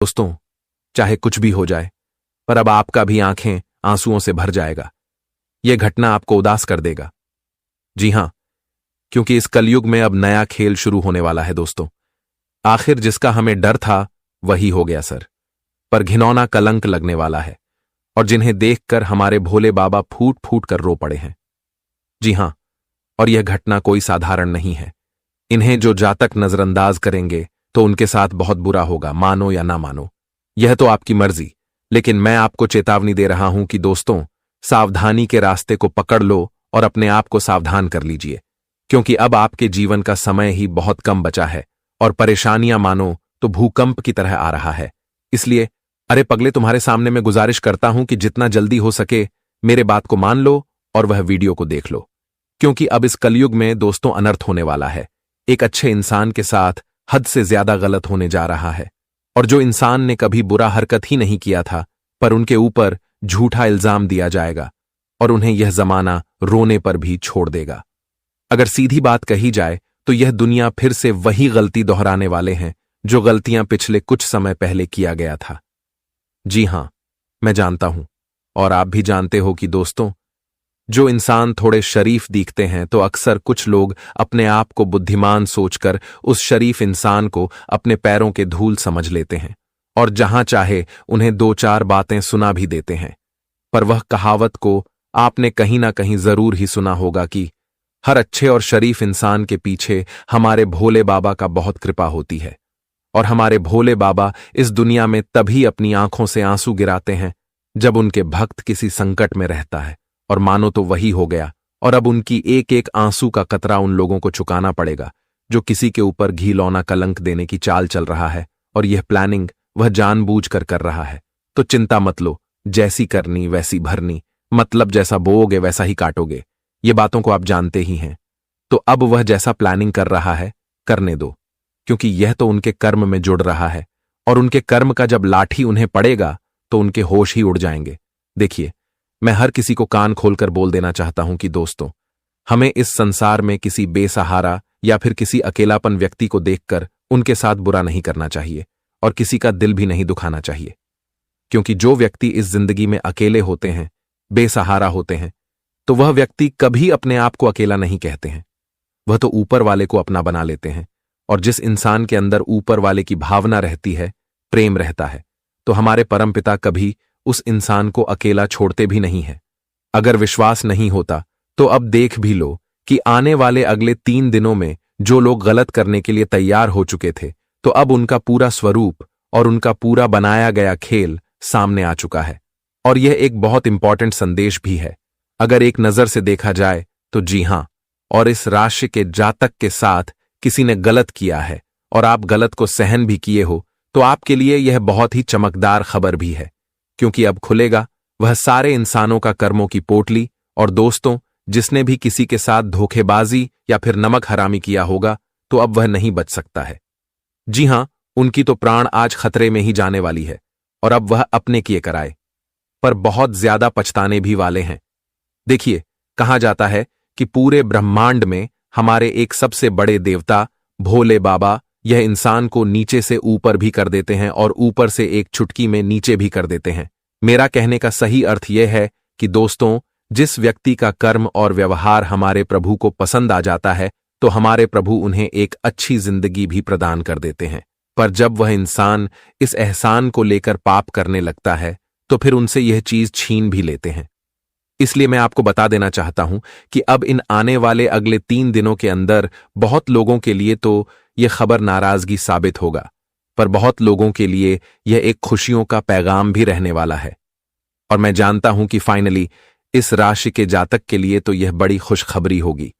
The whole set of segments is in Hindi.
दोस्तों, चाहे कुछ भी हो जाए, पर अब आपका भी आंखें आंसुओं से भर जाएगा। यह घटना आपको उदास कर देगा। जी हां, क्योंकि इस कलयुग में अब नया खेल शुरू होने वाला है दोस्तों। आखिर जिसका हमें डर था वही हो गया सर, पर घिनौना कलंक लगने वाला है और जिन्हें देखकर हमारे भोले बाबा फूट फूट कर रो पड़े हैं। जी हां, और यह घटना कोई साधारण नहीं है। इन्हें जो जातक नजरअंदाज करेंगे तो उनके साथ बहुत बुरा होगा, मानो या ना मानो, यह तो आपकी मर्जी। लेकिन मैं आपको चेतावनी दे रहा हूं कि दोस्तों, सावधानी के रास्ते को पकड़ लो और अपने आप को सावधान कर लीजिए, क्योंकि अब आपके जीवन का समय ही बहुत कम बचा है और परेशानियां मानो तो भूकंप की तरह आ रहा है। इसलिए अरे पगले, तुम्हारे सामने मैं गुजारिश करता हूं कि जितना जल्दी हो सके मेरे बात को मान लो और वह वीडियो को देख लो, क्योंकि अब इस कलयुग में दोस्तों अनर्थ होने वाला है। एक अच्छे इंसान के साथ हद से ज्यादा गलत होने जा रहा है, और जो इंसान ने कभी बुरा हरकत ही नहीं किया था, पर उनके ऊपर झूठा इल्जाम दिया जाएगा और उन्हें यह जमाना रोने पर भी छोड़ देगा। अगर सीधी बात कही जाए तो यह दुनिया फिर से वही गलती दोहराने वाले हैं जो गलतियां पिछले कुछ समय पहले किया गया था। जी हां, मैं जानता हूं और आप भी जानते हो कि दोस्तों, जो इंसान थोड़े शरीफ दिखते हैं तो अक्सर कुछ लोग अपने आप को बुद्धिमान सोचकर उस शरीफ इंसान को अपने पैरों के धूल समझ लेते हैं और जहां चाहे उन्हें दो चार बातें सुना भी देते हैं। पर वह कहावत को आपने कहीं ना कहीं जरूर ही सुना होगा कि हर अच्छे और शरीफ इंसान के पीछे हमारे भोले बाबा का बहुत कृपा होती है, और हमारे भोले बाबा इस दुनिया में तभी अपनी आंखों से आंसू गिराते हैं जब उनके भक्त किसी संकट में रहता है, और मानो तो वही हो गया। और अब उनकी एक एक आंसू का कतरा उन लोगों को चुकाना पड़ेगा जो किसी के ऊपर घी लौना कलंक देने की चाल चल रहा है, और यह प्लानिंग वह जानबूझकर कर रहा है। तो चिंता मत लो, जैसी करनी वैसी भरनी, मतलब जैसा बोओगे वैसा ही काटोगे, ये बातों को आप जानते ही हैं। तो अब वह जैसा प्लानिंग कर रहा है करने दो, क्योंकि यह तो उनके कर्म में जुड़ रहा है, और उनके कर्म का जब लाठी उन्हें पड़ेगा तो उनके होश ही उड़ जाएंगे। देखिए, मैं हर किसी को कान खोलकर बोल देना चाहता हूं कि दोस्तों, हमें इस संसार में किसी बेसहारा या फिर किसी अकेलापन व्यक्ति को देखकर उनके साथ बुरा नहीं करना चाहिए और किसी का दिल भी नहीं दुखाना चाहिए, क्योंकि जो व्यक्ति इस जिंदगी में अकेले होते हैं, बेसहारा होते हैं, तो वह व्यक्ति कभी अपने आप को अकेला नहीं कहते हैं। वह तो ऊपर वाले को अपना बना लेते हैं, और जिस इंसान के अंदर ऊपर वाले की भावना रहती है, प्रेम रहता है, तो हमारे परमपिता कभी उस इंसान को अकेला छोड़ते भी नहीं है। अगर विश्वास नहीं होता तो अब देख भी लो कि आने वाले अगले 3 दिनों में जो लोग गलत करने के लिए तैयार हो चुके थे, तो अब उनका पूरा स्वरूप और उनका पूरा बनाया गया खेल सामने आ चुका है। और यह एक बहुत इंपॉर्टेंट संदेश भी है अगर एक नजर से देखा जाए तो। जी हां, और इस राशि के जातक के साथ किसी ने गलत किया है और आप गलत को सहन भी किए हो, तो आपके लिए यह बहुत ही चमकदार खबर भी है, क्योंकि अब खुलेगा वह सारे इंसानों का कर्मों की पोटली। और दोस्तों, जिसने भी किसी के साथ धोखेबाजी या फिर नमक हरामी किया होगा, तो अब वह नहीं बच सकता है। जी हां, उनकी तो प्राण आज खतरे में ही जाने वाली है, और अब वह अपने किए कराए, पर बहुत ज्यादा पछताने भी वाले हैं। देखिए, कहा जाता है कि पूरे ब्रह्मांड में हमारे एक सबसे बड़े देवता भोले बाबा यह इंसान को नीचे से ऊपर भी कर देते हैं और ऊपर से एक चुटकी में नीचे भी कर देते हैं। मेरा कहने का सही अर्थ यह है कि दोस्तों, जिस व्यक्ति का कर्म और व्यवहार हमारे प्रभु को पसंद आ जाता है, तो हमारे प्रभु उन्हें एक अच्छी जिंदगी भी प्रदान कर देते हैं। पर जब वह इंसान इस एहसान को लेकर पाप करने लगता है, तो फिर उनसे यह चीज छीन भी लेते हैं। इसलिए मैं आपको बता देना चाहता हूं कि अब इन आने वाले अगले 3 दिनों के अंदर बहुत लोगों के लिए तो यह खबर नाराजगी साबित होगा, पर बहुत लोगों के लिए यह एक खुशियों का पैगाम भी रहने वाला है। और मैं जानता हूं कि फाइनली इस राशि के जातक के लिए तो यह बड़ी खुशखबरी होगी।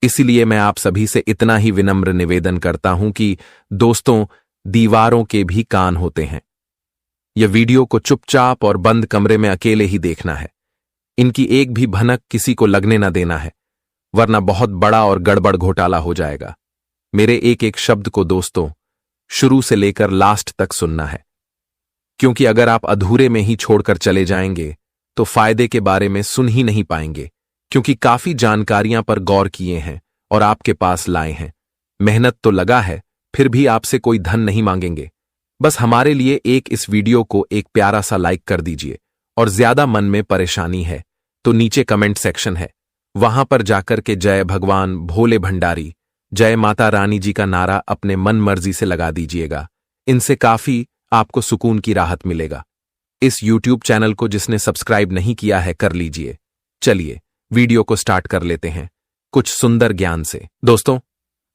इसीलिए मैं आप सभी से इतना ही विनम्र निवेदन करता हूं कि दोस्तों, दीवारों के भी कान होते हैं। यह वीडियो को चुपचाप और बंद कमरे में अकेले ही देखना है। इनकी एक भी भनक किसी को लगने न देना है, वरना बहुत बड़ा और गड़बड़ घोटाला हो जाएगा। मेरे एक एक शब्द को दोस्तों शुरू से लेकर लास्ट तक सुनना है, क्योंकि अगर आप अधूरे में ही छोड़कर चले जाएंगे तो फायदे के बारे में सुन ही नहीं पाएंगे, क्योंकि काफी जानकारियां पर गौर किए हैं और आपके पास लाए हैं। मेहनत तो लगा है, फिर भी आपसे कोई धन नहीं मांगेंगे, बस हमारे लिए इस वीडियो को एक प्यारा सा लाइक कर दीजिए। और ज्यादा मन में परेशानी है तो नीचे कमेंट सेक्शन है, वहां पर जाकर के जय भगवान भोले भंडारी, जय माता रानी जी का नारा अपने मन मर्जी से लगा दीजिएगा। इनसे काफी आपको सुकून की राहत मिलेगा। इस YouTube चैनल को जिसने सब्सक्राइब नहीं किया है कर लीजिए। चलिए वीडियो को स्टार्ट कर लेते हैं कुछ सुंदर ज्ञान से। दोस्तों,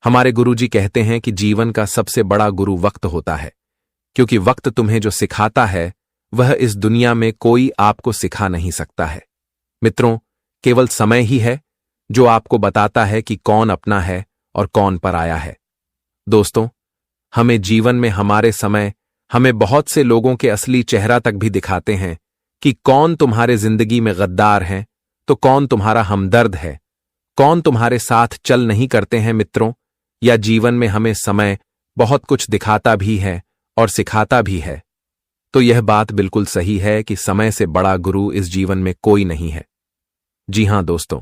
हमारे गुरुजी कहते हैं कि जीवन का सबसे बड़ा गुरु वक्त होता है, क्योंकि वक्त तुम्हें जो सिखाता है वह इस दुनिया में कोई आपको सिखा नहीं सकता है। मित्रों, केवल समय ही है जो आपको बताता है कि कौन अपना है और कौन पराया है। दोस्तों, हमें जीवन में हमारे समय हमें बहुत से लोगों के असली चेहरा तक भी दिखाते हैं कि कौन तुम्हारे जिंदगी में गद्दार है तो कौन तुम्हारा हमदर्द है, कौन तुम्हारे साथ चल नहीं करते हैं। मित्रों, या जीवन में हमें समय बहुत कुछ दिखाता भी है और सिखाता भी है। तो यह बात बिल्कुल सही है कि समय से बड़ा गुरु इस जीवन में कोई नहीं है। जी हां दोस्तों,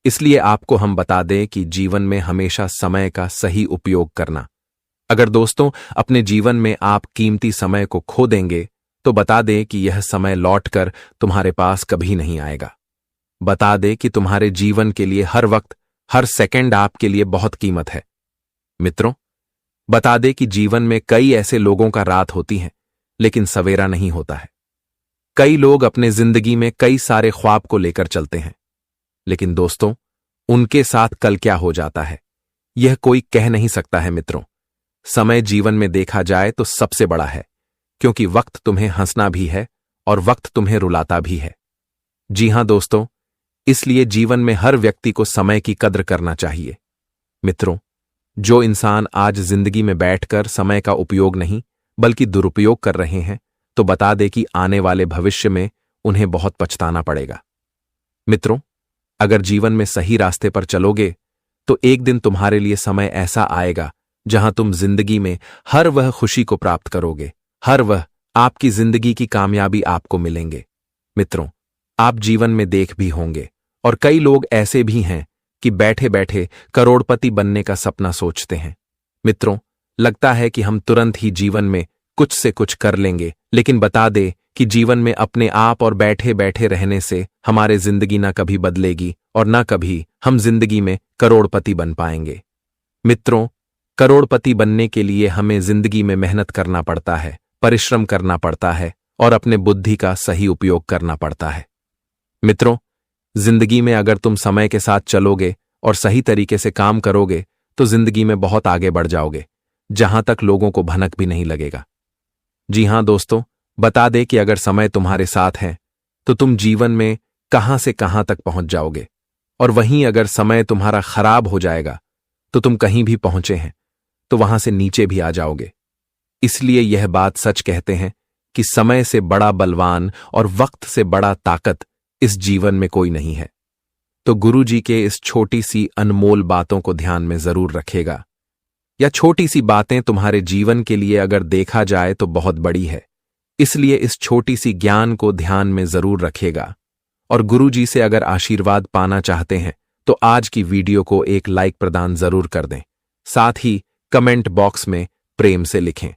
इसलिए आपको हम बता दें कि जीवन में हमेशा समय का सही उपयोग करना। अगर दोस्तों अपने जीवन में आप कीमती समय को खो देंगे तो बता दें कि यह समय लौटकर तुम्हारे पास कभी नहीं आएगा। बता दें कि तुम्हारे जीवन के लिए हर वक्त, हर सेकंड आपके लिए बहुत कीमत है। मित्रों, बता दें कि जीवन में कई ऐसे लोगों का रात होती है लेकिन सवेरा नहीं होता है। कई लोग अपने जिंदगी में कई सारे ख्वाब को लेकर चलते हैं, लेकिन दोस्तों उनके साथ कल क्या हो जाता है यह कोई कह नहीं सकता है। मित्रों, समय जीवन में देखा जाए तो सबसे बड़ा है, क्योंकि वक्त तुम्हें हंसना भी है और वक्त तुम्हें रुलाता भी है। जी हां दोस्तों, इसलिए जीवन में हर व्यक्ति को समय की कद्र करना चाहिए। मित्रों, जो इंसान आज जिंदगी में बैठकर समय का उपयोग नहीं बल्कि दुरुपयोग कर रहे हैं तो बता दे कि आने वाले भविष्य में उन्हें बहुत पछताना पड़ेगा। मित्रों, अगर जीवन में सही रास्ते पर चलोगे तो एक दिन तुम्हारे लिए समय ऐसा आएगा जहां तुम जिंदगी में हर वह खुशी को प्राप्त करोगे, हर वह आपकी जिंदगी की कामयाबी आपको मिलेंगे। मित्रों, आप जीवन में देख भी होंगे और कई लोग ऐसे भी हैं कि बैठे बैठे करोड़पति बनने का सपना सोचते हैं। मित्रों, लगता है कि हम तुरंत ही जीवन में कुछ से कुछ कर लेंगे, लेकिन बता दे कि जीवन में अपने आप और बैठे बैठे रहने से हमारे जिंदगी ना कभी बदलेगी और ना कभी हम जिंदगी में करोड़पति बन पाएंगे। मित्रों, करोड़पति बनने के लिए हमें जिंदगी में मेहनत करना पड़ता है, परिश्रम करना पड़ता है और अपने बुद्धि का सही उपयोग करना पड़ता है। मित्रों, जिंदगी में अगर तुम समय के साथ चलोगे और सही तरीके से काम करोगे तो जिंदगी में बहुत आगे बढ़ जाओगे, जहां तक लोगों को भनक भी नहीं लगेगा। जी हां दोस्तों, बता दे कि अगर समय तुम्हारे साथ है तो तुम जीवन में कहां से कहां तक पहुंच जाओगे, और वहीं अगर समय तुम्हारा खराब हो जाएगा तो तुम कहीं भी पहुंचे हैं तो वहां से नीचे भी आ जाओगे। इसलिए यह बात सच कहते हैं कि समय से बड़ा बलवान और वक्त से बड़ा ताकत इस जीवन में कोई नहीं है। तो गुरुजी के इस छोटी सी अनमोल बातों को ध्यान में जरूर रखेगा। या छोटी सी बातें तुम्हारे जीवन के लिए अगर देखा जाए तो बहुत बड़ी है, इसलिए इस छोटी सी ज्ञान को ध्यान में जरूर रखेगा। और गुरुजी से अगर आशीर्वाद पाना चाहते हैं तो आज की वीडियो को एक लाइक प्रदान जरूर कर दें, साथ ही कमेंट बॉक्स में प्रेम से लिखें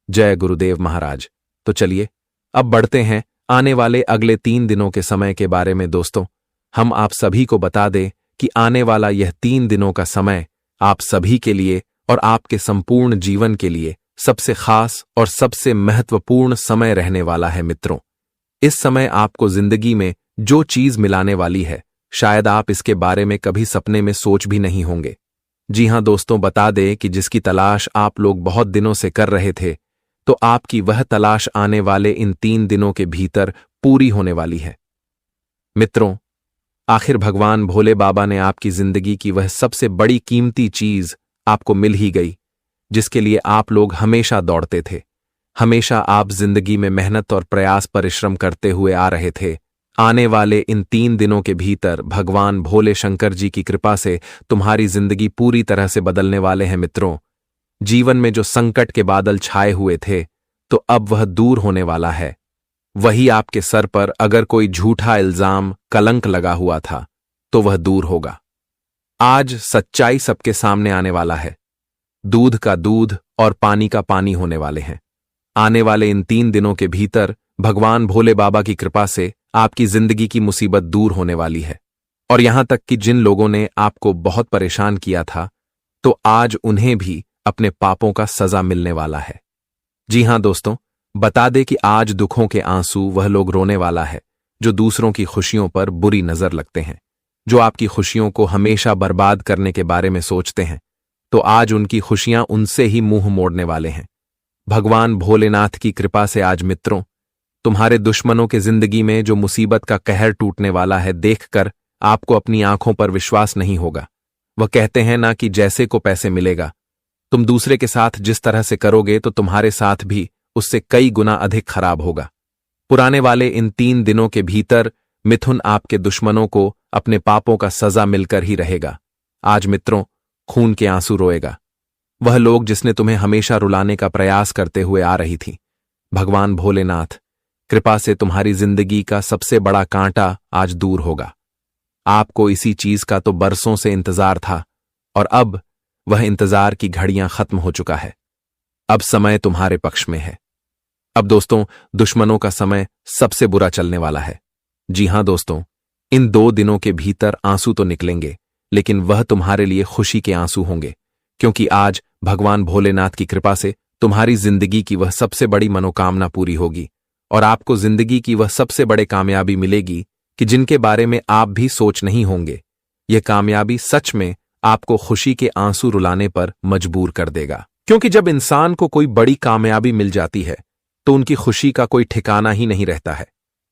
जय गुरुदेव महाराज। तो चलिए अब बढ़ते हैं आने वाले अगले 3 दिनों के समय के बारे में। दोस्तों, हम आप सभी को बता दें कि आने वाला यह 3 दिनों का समय आप सभी के लिए और आपके संपूर्ण जीवन के लिए सबसे खास और सबसे महत्वपूर्ण समय रहने वाला है। मित्रों, इस समय आपको जिंदगी में जो चीज मिलाने वाली है शायद आप इसके बारे में कभी सपने में सोच भी नहीं होंगे। जी हां दोस्तों, बता दें कि जिसकी तलाश आप लोग बहुत दिनों से कर रहे थे तो आपकी वह तलाश आने वाले इन 3 दिनों के भीतर पूरी होने वाली है। मित्रों, आखिर भगवान भोले बाबा ने आपकी जिंदगी की वह सबसे बड़ी कीमती चीज आपको मिल ही गई जिसके लिए आप लोग हमेशा दौड़ते थे। हमेशा आप जिंदगी में मेहनत और प्रयास परिश्रम करते हुए आ रहे थे। आने वाले इन 3 दिनों के भीतर भगवान भोले शंकर जी की कृपा से तुम्हारी जिंदगी पूरी तरह से बदलने वाले हैं। मित्रों, जीवन में जो संकट के बादल छाए हुए थे तो अब वह दूर होने वाला है। वही आपके सर पर अगर कोई झूठा इल्जाम, कलंक लगा हुआ था तो वह दूर होगा। आज सच्चाई सबके सामने आने वाला है। दूध का दूध और पानी का पानी होने वाले हैं। आने वाले इन 3 दिनों के भीतर भगवान भोले बाबा की कृपा से आपकी जिंदगी की मुसीबत दूर होने वाली है। और यहां तक कि जिन लोगों ने आपको बहुत परेशान किया था, तो आज उन्हें भी अपने पापों का सजा मिलने वाला है। जी हां दोस्तों, बता दे कि आज दुखों के आंसू वह लोग रोने वाला है जो दूसरों की खुशियों पर बुरी नजर लगते हैं, जो आपकी खुशियों को हमेशा बर्बाद करने के बारे में सोचते हैं। तो आज उनकी खुशियां उनसे ही मुंह मोड़ने वाले हैं। भगवान भोलेनाथ की कृपा से आज मित्रों, तुम्हारे दुश्मनों के जिंदगी में जो मुसीबत का कहर टूटने वाला है, देखकर आपको अपनी आंखों पर विश्वास नहीं होगा। वह कहते हैं ना कि जैसे को पैसे मिलेगा, तुम दूसरे के साथ जिस तरह से करोगे तो तुम्हारे साथ भी उससे कई गुना अधिक खराब होगा। पुराने वाले इन 3 दिनों के भीतर मिथुन आपके दुश्मनों को अपने पापों का सजा मिलकर ही रहेगा। आज मित्रों, खून के आंसू रोएगा वह लोग जिसने तुम्हें हमेशा रुलाने का प्रयास करते हुए आ रही थी। भगवान भोलेनाथ कृपा से तुम्हारी जिंदगी का सबसे बड़ा कांटा आज दूर होगा। आपको इसी चीज का तो बरसों से इंतजार था और अब वह इंतजार की घड़ियां खत्म हो चुका है। अब समय तुम्हारे पक्ष में है। अब दोस्तों, दुश्मनों का समय सबसे बुरा चलने वाला है। जी हां दोस्तों, इन 2 दिनों के भीतर आंसू तो निकलेंगे, लेकिन वह तुम्हारे लिए खुशी के आंसू होंगे, क्योंकि आज भगवान भोलेनाथ की कृपा से तुम्हारी जिंदगी की वह सबसे बड़ी मनोकामना पूरी होगी और आपको जिंदगी की वह सबसे बड़े कामयाबी मिलेगी कि जिनके बारे में आप भी सोच नहीं होंगे। यह कामयाबी सच में आपको खुशी के आंसू रुलाने पर मजबूर कर देगा, क्योंकि जब इंसान को कोई बड़ी कामयाबी मिल जाती है तो उनकी खुशी का कोई ठिकाना ही नहीं रहता है।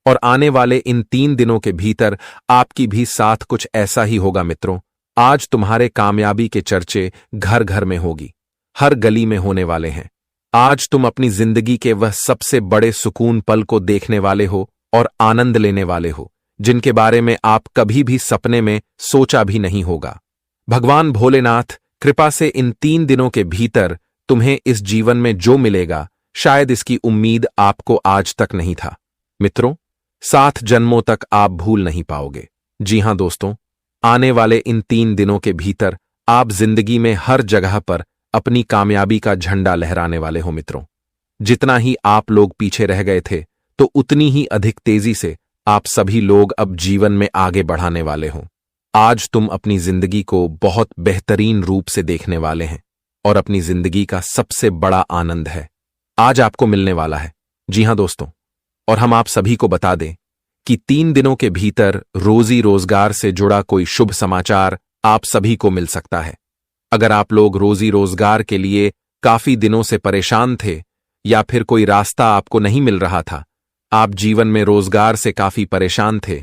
और आने वाले इन 3 दिनों के भीतर आपकी भी साथ कुछ ऐसा ही होगा मित्रों। आज तुम्हारे कामयाबी के चर्चे घर घर में होगी, हर गली में होने वाले हैं। आज तुम अपनी जिंदगी के वह सबसे बड़े सुकून पल को देखने वाले हो और आनंद लेने वाले हो, जिनके बारे में आप कभी भी सपने में सोचा भी नहीं होगा। भगवान भोलेनाथ कृपा से इन 3 दिनों के भीतर तुम्हें इस जीवन में जो मिलेगा, शायद इसकी उम्मीद आपको आज तक नहीं था। मित्रों, 7 जन्मों तक आप भूल नहीं पाओगे। जी हां दोस्तों, आने वाले इन 3 दिनों के भीतर आप जिंदगी में हर जगह पर अपनी कामयाबी का झंडा लहराने वाले हो मित्रों। जितना ही आप लोग पीछे रह गए थे, तो उतनी ही अधिक तेजी से आप सभी लोग अब जीवन में आगे बढ़ाने वाले हो। आज तुम अपनी जिंदगी को बहुत बेहतरीन रूप से देखने वाले हैं और अपनी जिंदगी का सबसे बड़ा आनंद है आज आपको मिलने वाला है। जी हां दोस्तों, और हम आप सभी को बता दें कि 3 दिनों के भीतर रोजी रोजगार से जुड़ा कोई शुभ समाचार आप सभी को मिल सकता है। अगर आप लोग रोजी रोजगार के लिए काफी दिनों से परेशान थे या फिर कोई रास्ता आपको नहीं मिल रहा था, आप जीवन में रोजगार से काफी परेशान थे,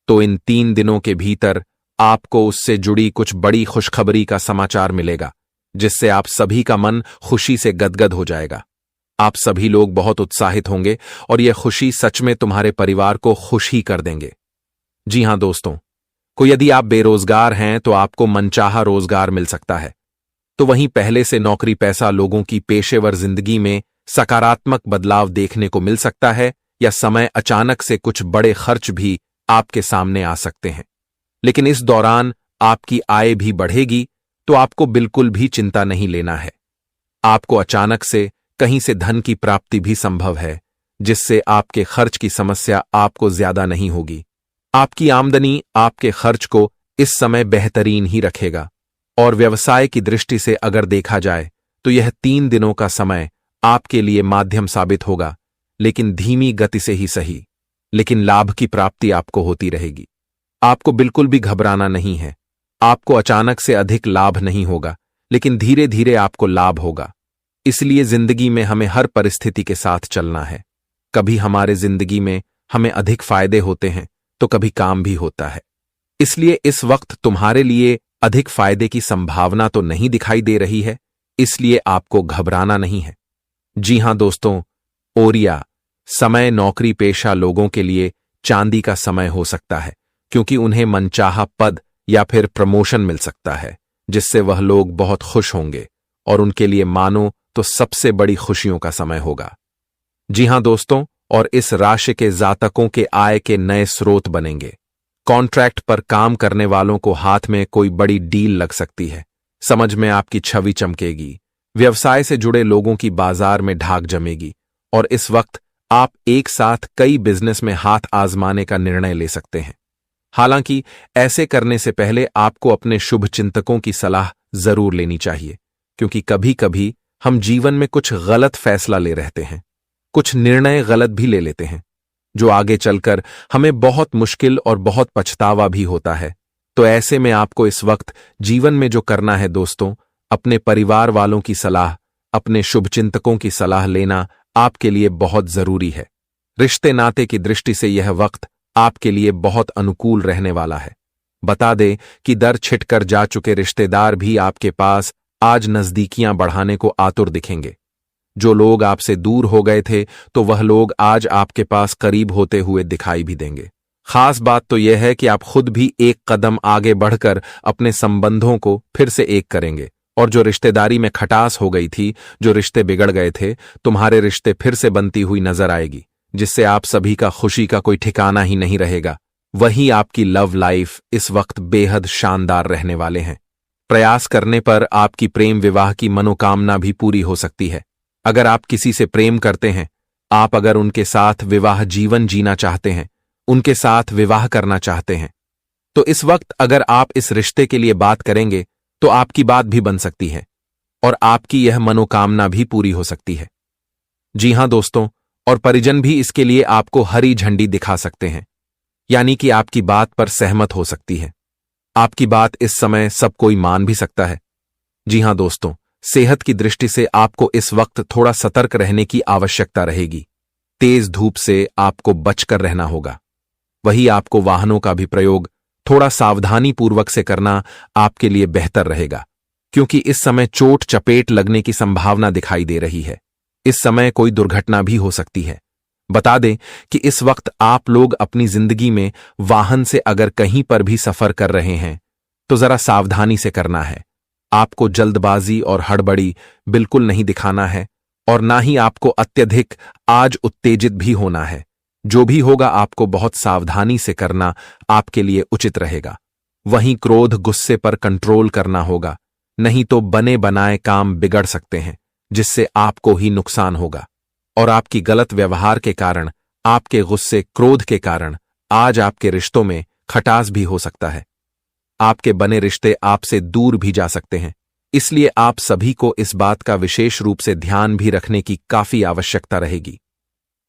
तो इन 3 दिनों के भीतर आपको उससे जुड़ी कुछ बड़ी खुशखबरी का समाचार मिलेगा, जिससे आप सभी का मन खुशी से गदगद हो जाएगा। आप सभी लोग बहुत उत्साहित होंगे और यह खुशी सच में तुम्हारे परिवार को खुश ही कर देंगे। जी हां दोस्तों, यदि आप बेरोजगार हैं तो आपको मनचाहा रोजगार मिल सकता है। तो वहीं पहले से नौकरी पैसा लोगों की पेशेवर जिंदगी में सकारात्मक बदलाव देखने को मिल सकता है, या समय अचानक से कुछ बड़े खर्च भी आपके सामने आ सकते हैं। लेकिन इस दौरान आपकी आय भी बढ़ेगी, तो आपको बिल्कुल भी चिंता नहीं लेना है। आपको अचानक से कहीं से धन की प्राप्ति भी संभव है, जिससे आपके खर्च की समस्या आपको ज्यादा नहीं होगी। आपकी आमदनी आपके खर्च को इस समय बेहतरीन ही रखेगा। और व्यवसाय की दृष्टि से अगर देखा जाए तो यह 3 दिनों का समय आपके लिए माध्यम साबित होगा, लेकिन धीमी गति से ही सही, लेकिन लाभ की प्राप्ति आपको होती रहेगी। आपको बिल्कुल भी घबराना नहीं है। आपको अचानक से अधिक लाभ नहीं होगा, लेकिन धीरे धीरे आपको लाभ होगा। इसलिए जिंदगी में हमें हर परिस्थिति के साथ चलना है। कभी हमारे जिंदगी में हमें अधिक फायदे होते हैं तो कभी काम भी होता है। इसलिए इस वक्त तुम्हारे लिए अधिक फायदे की संभावना तो नहीं दिखाई दे रही है, इसलिए आपको घबराना नहीं है। जी हां दोस्तों, ओरिया समय नौकरी पेशा लोगों के लिए चांदी का समय हो सकता है, क्योंकि उन्हें मनचाहा पद या फिर प्रमोशन मिल सकता है, जिससे वह लोग बहुत खुश होंगे और उनके लिए मानो तो सबसे बड़ी खुशियों का समय होगा। जी हां दोस्तों, और इस राशि के जातकों के आय के नए स्रोत बनेंगे। कॉन्ट्रैक्ट पर काम करने वालों को हाथ में कोई बड़ी डील लग सकती है। समझ में आपकी छवि चमकेगी। व्यवसाय से जुड़े लोगों की बाजार में ढाक जमेगी और इस वक्त आप एक साथ कई बिजनेस में हाथ आजमाने का निर्णय ले सकते हैं। हालांकि ऐसे करने से पहले आपको अपने शुभ चिंतकों की सलाह जरूर लेनी चाहिए, क्योंकि कभी कभी हम जीवन में कुछ गलत फैसला ले रहते हैं, कुछ निर्णय गलत भी ले लेते हैं, जो आगे चलकर हमें बहुत मुश्किल और बहुत पछतावा भी होता है। तो ऐसे में आपको इस वक्त जीवन में जो करना है दोस्तों, अपने परिवार वालों की सलाह, अपने शुभचिंतकों की सलाह लेना आपके लिए बहुत जरूरी है। रिश्ते नाते की दृष्टि से यह वक्त आपके लिए बहुत अनुकूल रहने वाला है। बता दें कि दर छिटकर जा चुके रिश्तेदार भी आपके पास आज नजदीकियां बढ़ाने को आतुर दिखेंगे। जो लोग आपसे दूर हो गए थे तो वह लोग आज आपके पास करीब होते हुए दिखाई भी देंगे। खास बात तो यह है कि आप खुद भी एक कदम आगे बढ़कर अपने संबंधों को फिर से एक करेंगे, और जो रिश्तेदारी में खटास हो गई थी, जो रिश्ते बिगड़ गए थे, तुम्हारे रिश्ते फिर से बनती हुई नजर आएगी, जिससे आप सभी का खुशी का कोई ठिकाना ही नहीं रहेगा। वहीं आपकी लव लाइफ इस वक्त बेहद शानदार रहने वाले हैं। प्रयास करने पर आपकी प्रेम विवाह की मनोकामना भी पूरी हो सकती है। अगर आप किसी से प्रेम करते हैं, आप अगर उनके साथ विवाह जीवन जीना चाहते हैं, उनके साथ विवाह करना चाहते हैं, तो इस वक्त अगर आप इस रिश्ते के लिए बात करेंगे तो आपकी बात भी बन सकती है और आपकी यह मनोकामना भी पूरी हो सकती है। जी हां दोस्तों, और परिजन भी इसके लिए आपको हरी झंडी दिखा सकते हैं, यानी कि आपकी बात पर सहमत हो सकती है। आपकी बात इस समय सब कोई मान भी सकता है। जी हां दोस्तों, सेहत की दृष्टि से आपको इस वक्त थोड़ा सतर्क रहने की आवश्यकता रहेगी। तेज धूप से आपको बचकर रहना होगा। वही आपको वाहनों का भी प्रयोग थोड़ा सावधानी पूर्वक से करना आपके लिए बेहतर रहेगा, क्योंकि इस समय चोट चपेट लगने की संभावना दिखाई दे रही है। इस समय कोई दुर्घटना भी हो सकती है। बता दें कि इस वक्त आप लोग अपनी जिंदगी में वाहन से अगर कहीं पर भी सफर कर रहे हैं तो जरा सावधानी से करना है। आपको जल्दबाजी और हड़बड़ी बिल्कुल नहीं दिखाना है, और ना ही आपको अत्यधिक आज उत्तेजित भी होना है। जो भी होगा आपको बहुत सावधानी से करना आपके लिए उचित रहेगा। वहीं क्रोध गुस्से पर कंट्रोल करना होगा, नहीं तो बने बनाए काम बिगड़ सकते हैं, जिससे आपको ही नुकसान होगा। और आपकी गलत व्यवहार के कारण, आपके गुस्से क्रोध के कारण आज आपके रिश्तों में खटास भी हो सकता है। आपके बने रिश्ते आपसे दूर भी जा सकते हैं। इसलिए आप सभी को इस बात का विशेष रूप से ध्यान भी रखने की काफी आवश्यकता रहेगी।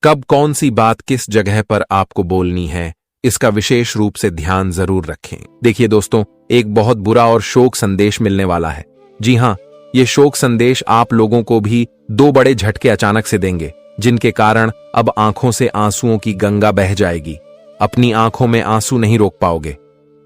कब कौन सी बात किस जगह पर आपको बोलनी है, इसका विशेष रूप से ध्यान जरूर रखें। देखिए दोस्तों, एक बहुत बुरा और शोक संदेश मिलने वाला है। जी हां, ये शोक संदेश आप लोगों को भी दो बड़े झटके अचानक से देंगे, जिनके कारण अब आंखों से आंसुओं की गंगा बह जाएगी। अपनी आंखों में आंसू नहीं रोक पाओगे,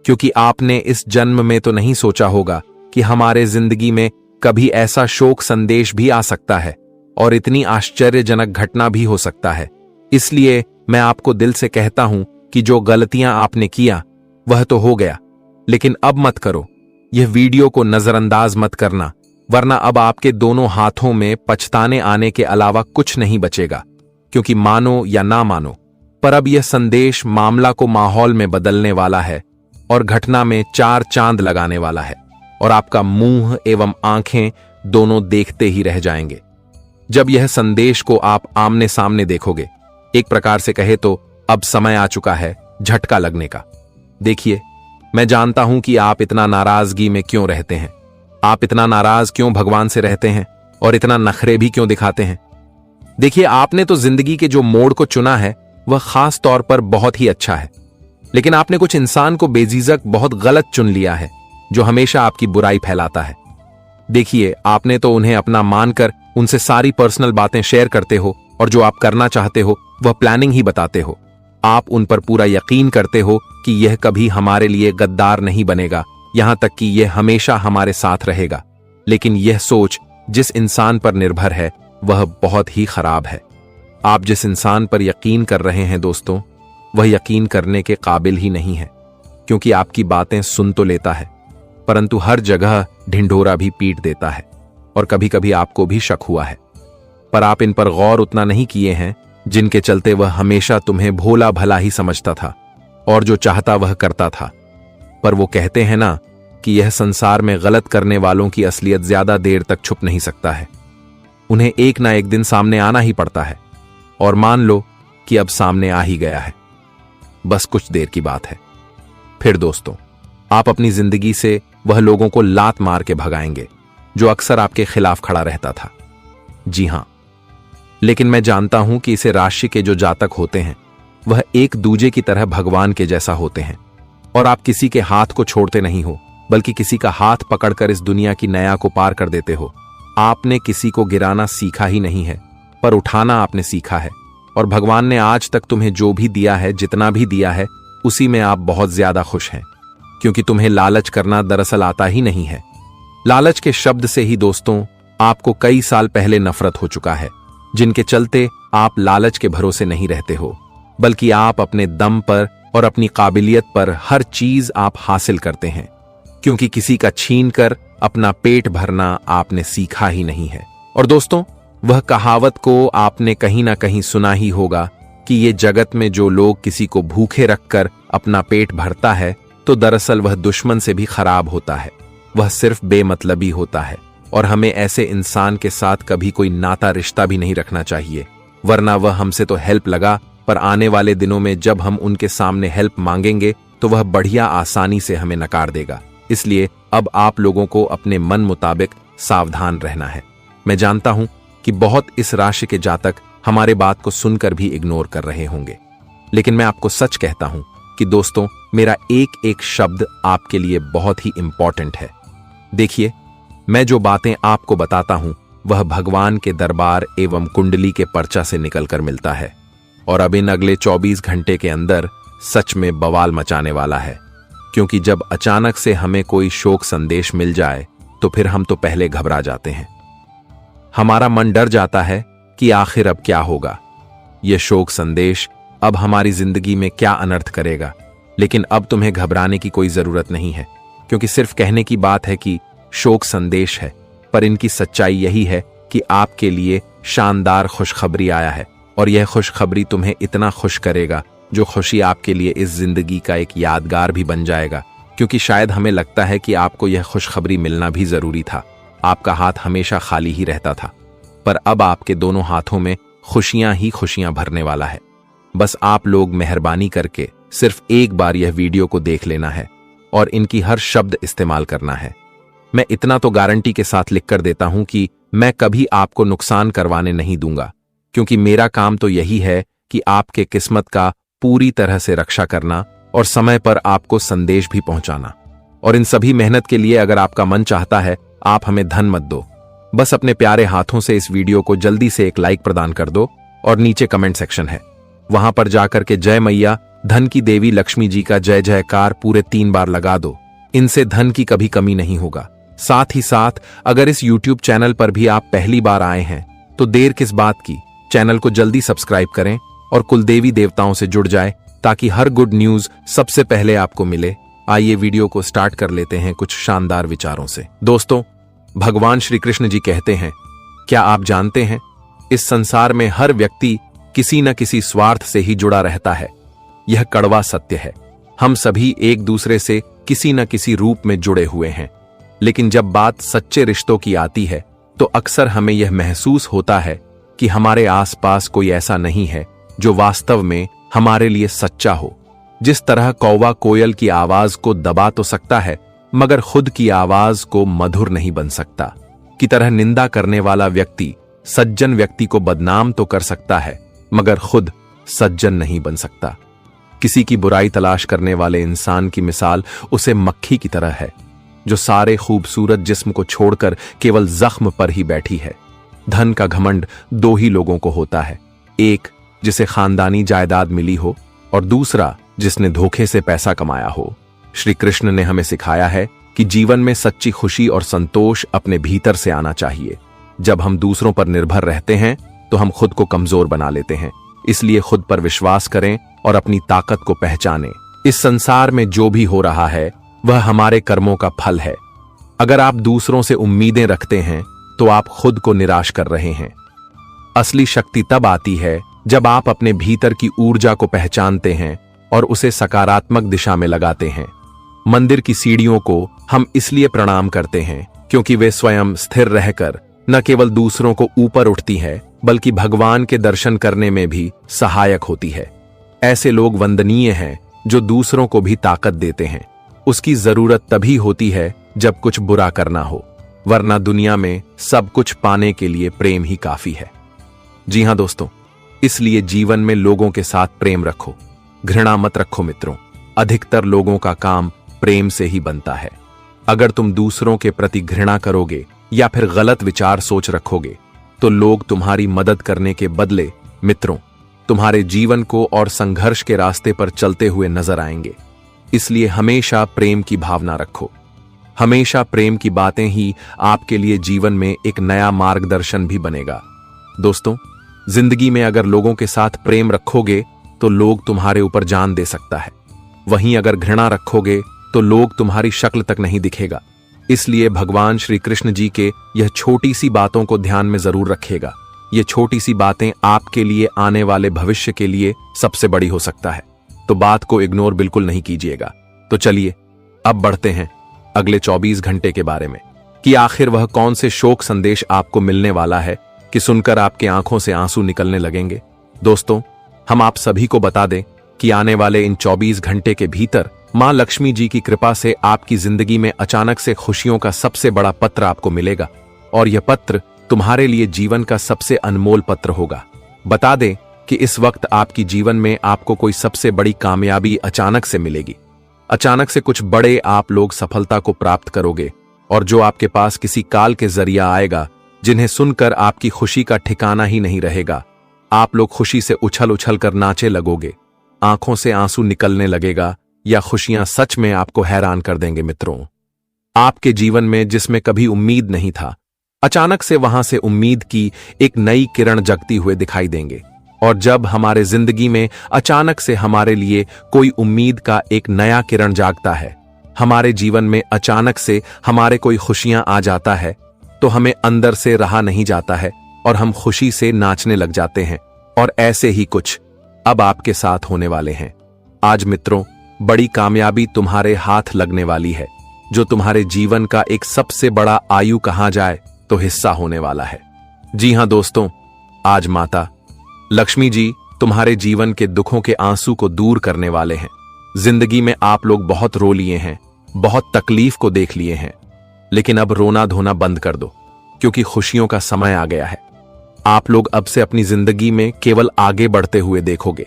क्योंकि आपने इस जन्म में तो नहीं सोचा होगा कि हमारे जिंदगी में कभी ऐसा शोक संदेश भी आ सकता है और इतनी आश्चर्यजनक घटना भी हो सकता है। इसलिए मैं आपको दिल से कहता हूं कि जो गलतियां आपने किया वह तो हो गया, लेकिन अब मत करो। यह वीडियो को नजरअंदाज मत करना, वरना अब आपके दोनों हाथों में पछताने आने के अलावा कुछ नहीं बचेगा। क्योंकि मानो या ना मानो, पर अब यह संदेश मामला को माहौल में बदलने वाला है और घटना में 4 चांद लगाने वाला है, और आपका मुंह एवं आंखें दोनों देखते ही रह जाएंगे जब यह संदेश को आप आमने सामने देखोगे। एक प्रकार से कहे तो अब समय आ चुका है झटका लगने का। देखिए, मैं जानता हूं कि आप इतना नाराजगी में क्यों रहते हैं, आप इतना नाराज क्यों भगवान से रहते हैं और इतना नखरे भी क्यों दिखाते हैं। देखिए, आपने तो जिंदगी के जो मोड़ को चुना है वह खास तौर पर बहुत ही अच्छा है, लेकिन आपने कुछ इंसान को बेझिझक बहुत गलत चुन लिया है, जो हमेशा आपकी बुराई फैलाता है। देखिए, आपने तो उन्हें अपना मानकर उनसे सारी पर्सनल बातें शेयर करते हो, और जो आप करना चाहते हो वह प्लानिंग ही बताते हो। आप उन पर पूरा यकीन करते हो कि यह कभी हमारे लिए गद्दार नहीं बनेगा, यहां तक कि यह हमेशा हमारे साथ रहेगा। लेकिन यह सोच जिस इंसान पर निर्भर है वह बहुत ही खराब है। आप जिस इंसान पर यकीन कर रहे हैं दोस्तों, वह यकीन करने के काबिल ही नहीं है, क्योंकि आपकी बातें सुन तो लेता है, परंतु हर जगह ढिंढोरा भी पीट देता है, और कभी कभी आपको भी शक हुआ है। पर आप इन पर गौर उतना नहीं किए हैं, जिनके चलते वह हमेशा तुम्हें भोला भला ही समझता था और जो चाहता वह करता था। पर वो कहते हैं ना कि यह संसार में गलत करने वालों की असलियत ज्यादा देर तक छुप नहीं सकता है, उन्हें एक ना एक दिन सामने आना ही पड़ता है। और मान लो कि अब सामने आ ही गया है। बस कुछ देर की बात है। फिर दोस्तों, आप अपनी जिंदगी से वह लोगों को लात मार के भगाएंगे जो अक्सर आपके खिलाफ खड़ा रहता था। जी हां, लेकिन मैं जानता हूं कि इसे राशि के जो जातक होते हैं वह एक दूजे की तरह भगवान के जैसा होते हैं, और आप किसी के हाथ को छोड़ते नहीं हो, बल्कि किसी का हाथ पकड़कर इस दुनिया की नया को पार कर देते हो। आपने किसी को गिराना सीखा ही नहीं है, पर उठाना आपने सीखा है। और भगवान ने आज तक तुम्हें जो भी दिया है, जितना भी दिया है, उसी में आप बहुत ज्यादा खुश हैं, क्योंकि तुम्हें लालच करना दरअसल आता ही नहीं है। लालच के शब्द से ही दोस्तों आपको कई साल पहले नफरत हो चुका है, जिनके चलते आप लालच के भरोसे नहीं रहते हो, बल्कि आप अपने दम पर और अपनी काबिलियत पर हर चीज आप हासिल करते हैं, क्योंकि किसी का छीन कर अपना पेट भरना आपने सीखा ही नहीं है। और दोस्तों, वह कहावत को आपने कहीं ना कहीं सुना ही होगा कि ये जगत में जो लोग किसी को भूखे रखकर अपना पेट भरता है, तो दरअसल वह दुश्मन से भी खराब होता है, वह सिर्फ बेमतलबी होता है। और हमें ऐसे इंसान के साथ कभी कोई नाता रिश्ता भी नहीं रखना चाहिए, वरना वह हमसे तो हेल्प लगा, पर आने वाले दिनों में जब हम उनके सामने हेल्प मांगेंगे तो वह बढ़िया आसानी से हमें नकार देगा। इसलिए अब आप लोगों को अपने मन मुताबिक सावधान रहना है। मैं जानता हूं कि बहुत इस राशि के जातक हमारे बात को सुनकर भी इग्नोर कर रहे होंगे, लेकिन मैं आपको सच कहता हूं कि दोस्तों, मेरा एक एक शब्द आपके लिए बहुत ही इंपॉर्टेंट है। देखिए, मैं जो बातें आपको बताता हूं वह भगवान के दरबार एवं कुंडली के पर्चा से निकलकर मिलता है, और अब इन अगले 24 घंटे के अंदर सच में बवाल मचाने वाला है। क्योंकि जब अचानक से हमें कोई शोक संदेश मिल जाए तो फिर हम तो पहले घबरा जाते हैं। हमारा मन डर जाता है कि आखिर अब क्या होगा, यह शोक संदेश अब हमारी जिंदगी में क्या अनर्थ करेगा। लेकिन अब तुम्हें घबराने की कोई जरूरत नहीं है, क्योंकि सिर्फ कहने की बात है कि शोक संदेश है, पर इनकी सच्चाई यही है कि आपके लिए शानदार खुशखबरी आया है, और यह खुशखबरी तुम्हें इतना खुश करेगा जो खुशी आपके लिए इस जिंदगी का एक यादगार भी बन जाएगा। क्योंकि शायद हमें लगता है कि आपको यह खुशखबरी मिलना भी जरूरी था, आपका हाथ हमेशा खाली ही रहता था, पर अब आपके दोनों हाथों में खुशियां ही खुशियां भरने वाला है। बस आप लोग मेहरबानी करके सिर्फ एक बार यह वीडियो को देख लेना है और इनकी हर शब्द इस्तेमाल करना है। मैं इतना तो गारंटी के साथ लिख कर देता हूं कि मैं कभी आपको नुकसान करवाने नहीं दूंगा, क्योंकि मेरा काम तो यही है कि आपके किस्मत का पूरी तरह से रक्षा करना और समय पर आपको संदेश भी पहुंचाना। और इन सभी मेहनत के लिए अगर आपका मन चाहता है, आप हमें धन मत दो, बस अपने प्यारे हाथों से इस वीडियो को जल्दी से एक लाइक प्रदान कर दो, और नीचे कमेंट सेक्शन है, वहां पर जाकर के जय मैया धन की देवी लक्ष्मी जी का जय जयकार पूरे 3 बार लगा दो। इनसे धन की कभी कमी नहीं होगा। साथ ही साथ अगर इस YouTube चैनल पर भी आप पहली बार आए हैं तो देर किस बात की, चैनल को जल्दी सब्सक्राइब करें और कुलदेवी देवताओं से जुड़ जाए, ताकि हर गुड न्यूज सबसे पहले आपको मिले। आइए वीडियो को स्टार्ट कर लेते हैं कुछ शानदार विचारों से। दोस्तों, भगवान श्री कृष्ण जी कहते हैं, क्या आप जानते हैं, इस संसार में हर व्यक्ति किसी न किसी स्वार्थ से ही जुड़ा रहता है। यह कड़वा सत्य है। हम सभी एक दूसरे से किसी न किसी रूप में जुड़े हुए हैं, लेकिन जब बात सच्चे रिश्तों की आती है तो अक्सर हमें यह महसूस होता है कि हमारे आसपास कोई ऐसा नहीं है जो वास्तव में हमारे लिए सच्चा हो। जिस तरह कौवा कोयल की आवाज को दबा तो सकता है, मगर खुद की आवाज को मधुर नहीं बन सकता, की तरह निंदा करने वाला व्यक्ति सज्जन व्यक्ति को बदनाम तो कर सकता है, मगर खुद सज्जन नहीं बन सकता। किसी की बुराई तलाश करने वाले इंसान की मिसाल उसे मक्खी की तरह है, जो सारे खूबसूरत जिस्म को छोड़कर केवल जख्म पर ही बैठी है। धन का घमंड 2 ही लोगों को होता है, एक जिसे खानदानी जायदाद मिली हो और दूसरा जिसने धोखे से पैसा कमाया हो। श्री कृष्ण ने हमें सिखाया है कि जीवन में सच्ची खुशी और संतोष अपने भीतर से आना चाहिए। जब हम दूसरों पर निर्भर रहते हैं तो हम खुद को कमजोर बना लेते हैं। इसलिए खुद पर विश्वास करें और अपनी ताकत को पहचानें। इस संसार में जो भी हो रहा है वह हमारे कर्मों का फल है। अगर आप दूसरों से उम्मीदें रखते हैं तो आप खुद को निराश कर रहे हैं। असली शक्ति तब आती है जब आप अपने भीतर की ऊर्जा को पहचानते हैं और उसे सकारात्मक दिशा में लगाते हैं। मंदिर की सीढ़ियों को हम इसलिए प्रणाम करते हैं क्योंकि वे स्वयं स्थिर रहकर न केवल दूसरों को ऊपर उठती है बल्कि भगवान के दर्शन करने में भी सहायक होती है। ऐसे लोग वंदनीय हैं जो दूसरों को भी ताकत देते हैं। उसकी जरूरत तभी होती है जब कुछ बुरा करना हो, वरना दुनिया में सब कुछ पाने के लिए प्रेम ही काफी है। जी हां दोस्तों, इसलिए जीवन में लोगों के साथ प्रेम रखो, घृणा मत रखो मित्रों। अधिकतर लोगों का काम प्रेम से ही बनता है। अगर तुम दूसरों के प्रति घृणा करोगे या फिर गलत विचार सोच रखोगे तो लोग तुम्हारी मदद करने के बदले मित्रों तुम्हारे जीवन को और संघर्ष के रास्ते पर चलते हुए नजर आएंगे। इसलिए हमेशा प्रेम की भावना रखो। हमेशा प्रेम की बातें ही आपके लिए जीवन में एक नया मार्गदर्शन भी बनेगा। दोस्तों, जिंदगी में अगर लोगों के साथ प्रेम रखोगे तो लोग तुम्हारे ऊपर जान दे सकता है। वहीं अगर घृणा रखोगे तो लोग तुम्हारी शक्ल तक नहीं दिखेगा। इसलिए भगवान श्री कृष्ण जी के यह छोटी सी बातों को ध्यान में जरूर रखिएगा। ये छोटी सी बातें आपके लिए आने वाले भविष्य के लिए सबसे बड़ी हो सकता है, तो बात को इग्नोर बिल्कुल नहीं कीजिएगा। तो चलिए अब बढ़ते हैं अगले 24 घंटे के बारे में कि आखिर वह कौन से शोक संदेश आपको मिलने वाला है कि सुनकर आपके आंखों से आंसू निकलने लगेंगे। दोस्तों, हम आप सभी को बता दें कि आने वाले इन 24 घंटे के भीतर मां लक्ष्मी जी की कृपा से आपकी जिंदगी में अचानक से खुशियों का सबसे बड़ा पत्र आपको मिलेगा और यह पत्र तुम्हारे लिए जीवन का सबसे अनमोल पत्र होगा। बता दें कि इस वक्त आपकी जीवन में आपको कोई सबसे बड़ी कामयाबी अचानक से मिलेगी। अचानक से कुछ बड़े आप लोग सफलता को प्राप्त करोगे और जो आपके पास किसी काल के जरिया आएगा, जिन्हें सुनकर आपकी खुशी का ठिकाना ही नहीं रहेगा। आप लोग खुशी से उछल उछल कर नाचे लगोगे, आंखों से आंसू निकलने लगेगा या खुशियां सच में आपको हैरान कर देंगे मित्रों। आपके जीवन में जिसमें कभी उम्मीद नहीं था, अचानक से वहां से उम्मीद की एक नई किरण जगती हुए दिखाई देंगे। और जब हमारे जिंदगी में अचानक से हमारे लिए कोई उम्मीद का एक नया किरण जागता है, हमारे जीवन में अचानक से हमारे कोई खुशियां आ जाता है, तो हमें अंदर से रहा नहीं जाता है और हम खुशी से नाचने लग जाते हैं। और ऐसे ही कुछ अब आपके साथ होने वाले हैं। आज मित्रों, बड़ी कामयाबी तुम्हारे हाथ लगने वाली है, जो तुम्हारे जीवन का एक सबसे बड़ा आयु कहा जाए तो हिस्सा होने वाला है। जी हां दोस्तों, आज माता लक्ष्मी जी तुम्हारे जीवन के दुखों के आंसू को दूर करने वाले हैं। जिंदगी में आप लोग बहुत रो लिए हैं, बहुत तकलीफ को देख लिए हैं, लेकिन अब रोना धोना बंद कर दो, क्योंकि खुशियों का समय आ गया है। आप लोग अब से अपनी जिंदगी में केवल आगे बढ़ते हुए देखोगे।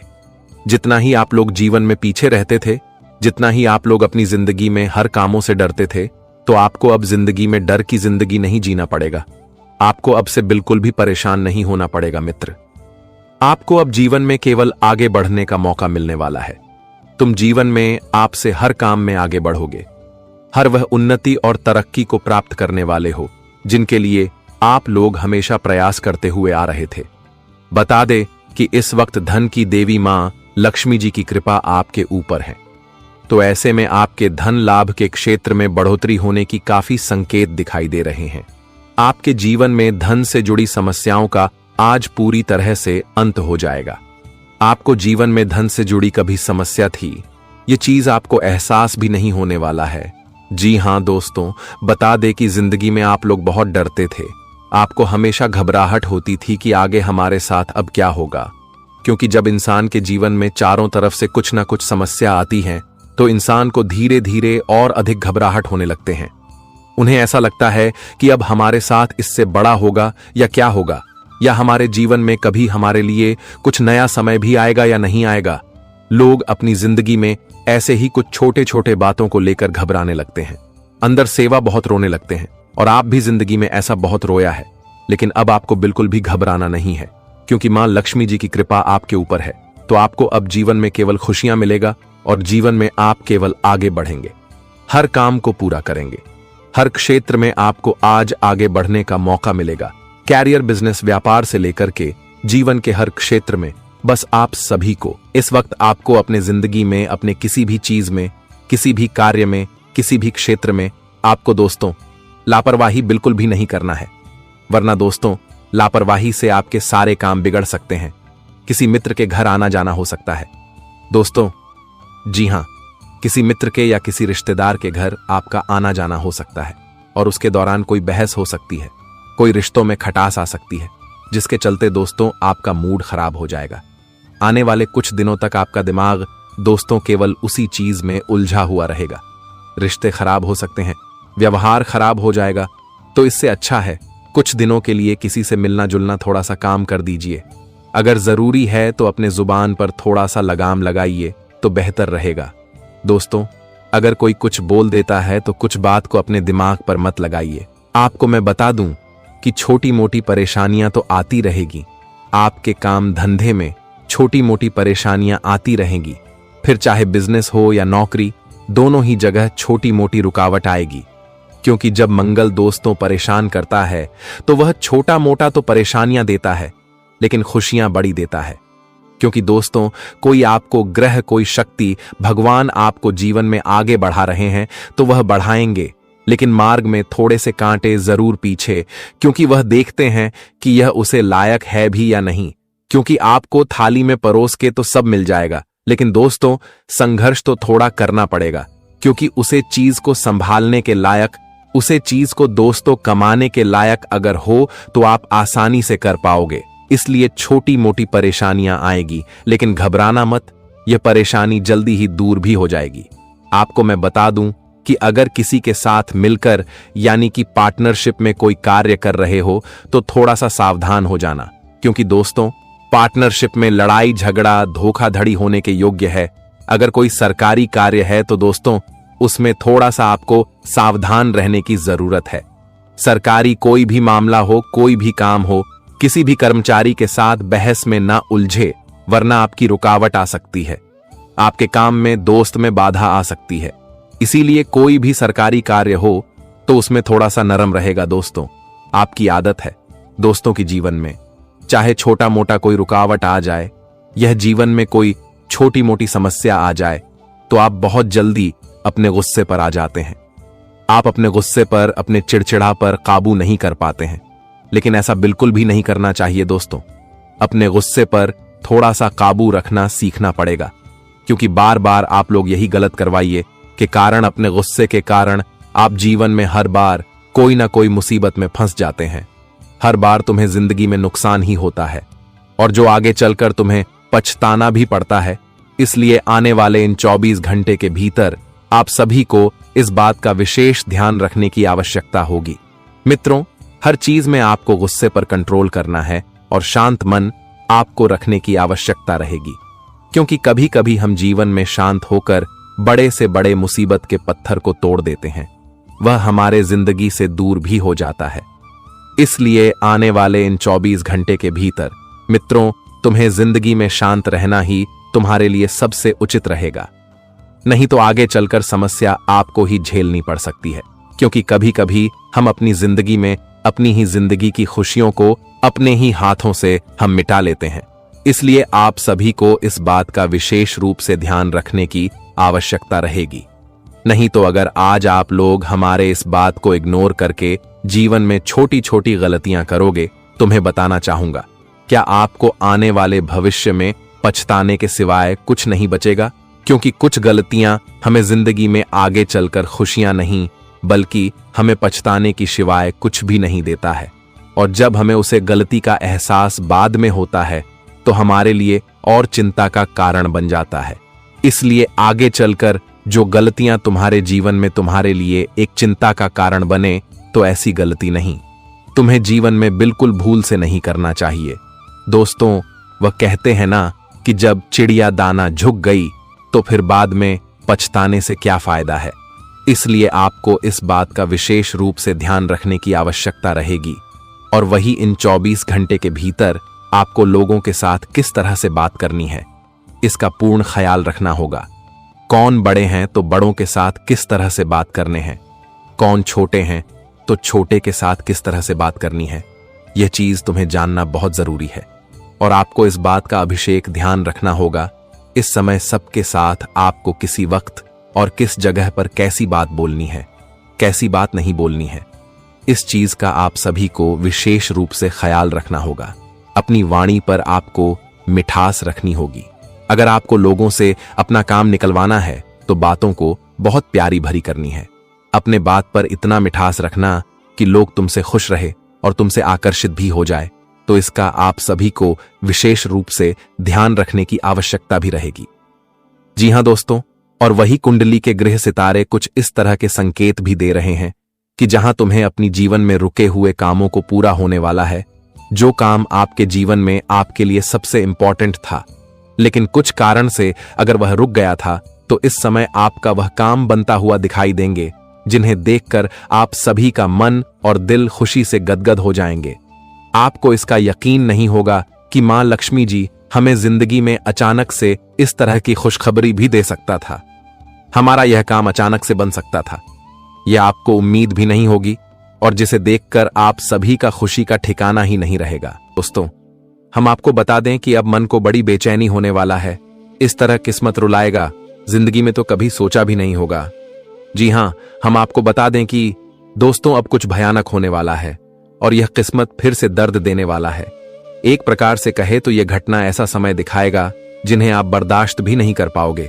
जितना ही आप लोग जीवन में पीछे रहते थे, जितना ही आप लोग अपनी जिंदगी में हर कामों से डरते थे, तो आपको अब जिंदगी में डर की जिंदगी नहीं जीना पड़ेगा। आपको अब से बिल्कुल भी परेशान नहीं होना पड़ेगा मित्र। आपको अब जीवन में केवल आगे बढ़ने का मौका मिलने वाला है। तुम जीवन में आपसे हर काम में आगे बढ़ोगे, हर वह उन्नति और तरक्की को प्राप्त करने वाले हो जिनके लिए आप लोग हमेशा प्रयास करते हुए आ रहे थे। बता दे कि इस वक्त धन की देवी मां लक्ष्मी जी की कृपा आपके ऊपर है, तो ऐसे में आपके धन लाभ के क्षेत्र में बढ़ोतरी होने की काफी संकेत दिखाई दे रहे हैं। आपके जीवन में धन से जुड़ी समस्याओं का आज पूरी तरह से अंत हो जाएगा। आपको जीवन में धन से जुड़ी कभी समस्या थी, ये चीज आपको एहसास भी नहीं होने वाला है। जी हां दोस्तों, बता दे कि जिंदगी में आप लोग बहुत डरते थे। आपको हमेशा घबराहट होती थी कि आगे हमारे साथ अब क्या होगा, क्योंकि जब इंसान के जीवन में चारों तरफ से कुछ ना कुछ समस्या आती है तो इंसान को धीरे धीरे और अधिक घबराहट होने लगते हैं। उन्हें ऐसा लगता है कि अब हमारे साथ इससे बड़ा होगा या क्या होगा, या हमारे जीवन में कभी हमारे लिए कुछ नया समय भी आएगा या नहीं आएगा। लोग अपनी जिंदगी में ऐसे ही कुछ छोटे छोटे बातों को लेकर घबराने लगते हैं, अंदर सेवा बहुत रोने लगते हैं। और आप भी जिंदगी में ऐसा बहुत रोया है, लेकिन अब आपको बिल्कुल भी घबराना नहीं है, क्योंकि मां लक्ष्मी जी की कृपा आपके ऊपर है। तो आपको अब जीवन में केवल खुशियां मिलेगा और जीवन में आप केवल आगे बढ़ेंगे, हर काम को पूरा करेंगे। हर क्षेत्र में आपको आज आगे बढ़ने का मौका मिलेगा। कैरियर, बिजनेस, व्यापार से लेकर के जीवन के हर क्षेत्र में बस आप सभी को इस वक्त आपको अपने जिंदगी में, अपने किसी भी चीज में, किसी भी कार्य में, किसी भी क्षेत्र में आपको दोस्तों लापरवाही बिल्कुल भी नहीं करना है, वरना दोस्तों लापरवाही से आपके सारे काम बिगड़ सकते हैं। किसी मित्र के घर आना जाना हो सकता है दोस्तों। जी हां, किसी मित्र के या किसी रिश्तेदार के घर आपका आना जाना हो सकता है और उसके दौरान कोई बहस हो सकती है, कोई रिश्तों में खटास आ सकती है। जिसके चलते दोस्तों आपका मूड खराब हो जाएगा। आने वाले कुछ दिनों तक आपका दिमाग दोस्तों केवल उसी चीज में उलझा हुआ रहेगा। रिश्ते खराब हो सकते हैं, व्यवहार खराब हो जाएगा। तो इससे अच्छा है कुछ दिनों के लिए किसी से मिलना जुलना थोड़ा सा काम कर दीजिए। अगर जरूरी है तो अपने जुबान पर थोड़ा सा लगाम लगाइए तो बेहतर रहेगा। दोस्तों, अगर कोई कुछ बोल देता है तो कुछ बात को अपने दिमाग पर मत लगाइए। आपको मैं बता दूं कि छोटी मोटी परेशानियां तो आती रहेगी। आपके काम धंधे में छोटी मोटी परेशानियां आती रहेंगी। फिर चाहे बिजनेस हो या नौकरी, दोनों ही जगह छोटी मोटी रुकावट आएगी। क्योंकि जब मंगल दोस्तों परेशान करता है तो वह छोटा मोटा तो परेशानियां देता है, लेकिन खुशियां बड़ी देता है। क्योंकि दोस्तों, कोई आपको ग्रह, कोई शक्ति, भगवान आपको जीवन में आगे बढ़ा रहे हैं तो वह बढ़ाएंगे, लेकिन मार्ग में थोड़े से कांटे जरूर पीछे, क्योंकि वह देखते हैं कि यह उसे लायक है भी या नहीं। क्योंकि आपको थाली में परोस के तो सब मिल जाएगा, लेकिन दोस्तों संघर्ष तो थोड़ा करना पड़ेगा। क्योंकि उसे चीज को संभालने के लायक, उसे चीज को दोस्तों कमाने के लायक अगर हो तो आप आसानी से कर पाओगे। इसलिए छोटी मोटी परेशानियां आएगी, लेकिन घबराना मत, यह परेशानी जल्दी ही दूर भी हो जाएगी। आपको मैं बता दूं कि अगर किसी के साथ मिलकर यानी कि पार्टनरशिप में कोई कार्य कर रहे हो तो थोड़ा सा सावधान हो जाना। क्योंकि दोस्तों पार्टनरशिप में लड़ाई झगड़ा धोखाधड़ी होने के योग्य है। अगर कोई सरकारी कार्य है तो दोस्तों उसमें थोड़ा सा आपको सावधान रहने की जरूरत है। सरकारी कोई भी मामला हो, कोई भी काम हो, किसी भी कर्मचारी के साथ बहस में ना उलझे, वरना आपकी रुकावट आ सकती है। आपके काम में दोस्त में बाधा आ सकती है। इसीलिए कोई भी सरकारी कार्य हो तो उसमें थोड़ा सा नरम रहेगा। दोस्तों आपकी आदत है दोस्तों की जीवन में चाहे छोटा मोटा कोई रुकावट आ जाए, यह जीवन में कोई छोटी मोटी समस्या आ जाए तो आप बहुत जल्दी अपने गुस्से पर आ जाते हैं। आप अपने गुस्से पर, अपने चिड़चिड़ा पर काबू नहीं कर पाते हैं, लेकिन ऐसा बिल्कुल भी नहीं करना चाहिए दोस्तों। अपने गुस्से पर थोड़ा सा काबू रखना सीखना पड़ेगा। क्योंकि बार बार आप लोग यही गलत करवाइए के कारण, अपने गुस्से के कारण आप जीवन में हर बार कोई ना कोई मुसीबत में फंस जाते हैं। हर बार तुम्हें जिंदगी में नुकसान ही होता है और जो आगे चलकर तुम्हें पछताना भी पड़ता है। इसलिए आने वाले इन 24 घंटे के भीतर आप सभी को इस बात का विशेष ध्यान रखने की आवश्यकता होगी। मित्रों, हर चीज में आपको गुस्से पर कंट्रोल करना है और शांत मन आपको रखने की आवश्यकता रहेगी। क्योंकि कभी कभी हम जीवन में शांत होकर बड़े से बड़े मुसीबत के पत्थर को तोड़ देते हैं, वह हमारे जिंदगी से दूर भी हो जाता है। इसलिए आने वाले इन 24 घंटे के भीतर मित्रों, तुम्हें जिंदगी में शांत रहना ही तुम्हारे लिए सबसे उचित रहेगा। नहीं तो आगे चलकर समस्या आपको ही झेलनी पड़ सकती है। क्योंकि कभी कभी हम अपनी जिंदगी में अपनी ही जिंदगी की खुशियों को अपने ही हाथों से हम मिटा लेते हैं। इसलिए आप सभी को इस बात का विशेष रूप से ध्यान रखने की आवश्यकता रहेगी। नहीं तो अगर आज आप लोग हमारे इस बात को इग्नोर करके जीवन में छोटी छोटी गलतियां करोगे, तुम्हें बताना चाहूंगा, क्या आपको आने वाले भविष्य में पछताने के सिवाय कुछ नहीं बचेगा। क्योंकि कुछ गलतियां हमें जिंदगी में आगे चलकर खुशियां नहीं बल्कि हमें पछताने की सिवाय कुछ भी नहीं देता है। और जब हमें उसे गलती का एहसास बाद में होता है तो हमारे लिए और चिंता का कारण बन जाता है। इसलिए आगे चलकर जो गलतियां तुम्हारे जीवन में तुम्हारे लिए एक चिंता का कारण बने, तो ऐसी गलती नहीं तुम्हें जीवन में बिल्कुल भूल से नहीं करना चाहिए। दोस्तों, वह कहते हैं ना कि जब चिड़िया दाना झुक गई तो फिर बाद में पछताने से क्या फायदा है। इसलिए आपको इस बात का विशेष रूप से ध्यान रखने की आवश्यकता रहेगी। और वही इन 24 घंटे के भीतर आपको लोगों के साथ किस तरह से बात करनी है, इसका पूर्ण ख्याल रखना होगा। कौन बड़े हैं तो बड़ों के साथ किस तरह से बात करने हैं, कौन छोटे हैं तो छोटे के साथ किस तरह से बात करनी है, यह चीज तुम्हें जानना बहुत जरूरी है। और आपको इस बात का अभिषेक ध्यान रखना होगा, इस समय सबके साथ आपको किसी वक्त और किस जगह पर कैसी बात बोलनी है, कैसी बात नहीं बोलनी है, इस चीज का आप सभी को विशेष रूप से ख्याल रखना होगा। अपनी वाणी पर आपको मिठास रखनी होगी। अगर आपको लोगों से अपना काम निकलवाना है तो बातों को बहुत प्यारी भरी करनी है। अपने बात पर इतना मिठास रखना कि लोग तुमसे खुश रहे और तुमसे आकर्षित भी हो जाए। तो इसका आप सभी को विशेष रूप से ध्यान रखने की आवश्यकता भी रहेगी। जी हां दोस्तों, और वही कुंडली के ग्रह सितारे कुछ इस तरह के संकेत भी दे रहे हैं कि जहां तुम्हें अपनी जीवन में रुके हुए कामों को पूरा होने वाला है, जो काम आपके जीवन में आपके लिए सबसे इंपॉर्टेंट था, लेकिन कुछ कारण से अगर वह रुक गया था, तो इस समय आपका वह काम बनता हुआ दिखाई देंगे जिन्हें देखकर आप सभी का मन और दिल खुशी से गदगद हो जाएंगे। आपको इसका यकीन नहीं होगा कि मां लक्ष्मी जी हमें जिंदगी में अचानक से इस तरह की खुशखबरी भी दे सकता था। हमारा यह काम अचानक से बन सकता था, यह आपको उम्मीद भी नहीं होगी, और जिसे देखकर आप सभी का खुशी का ठिकाना ही नहीं रहेगा। दोस्तों, हम आपको बता दें कि अब मन को बड़ी बेचैनी होने वाला है। इस तरह किस्मत रुलाएगा जिंदगी में तो कभी सोचा भी नहीं होगा। जी हां, हम आपको बता दें कि दोस्तों अब कुछ भयानक होने वाला है और यह किस्मत फिर से दर्द देने वाला है। एक प्रकार से कहे तो यह घटना ऐसा समय दिखाएगा जिन्हें आप बर्दाश्त भी नहीं कर पाओगे,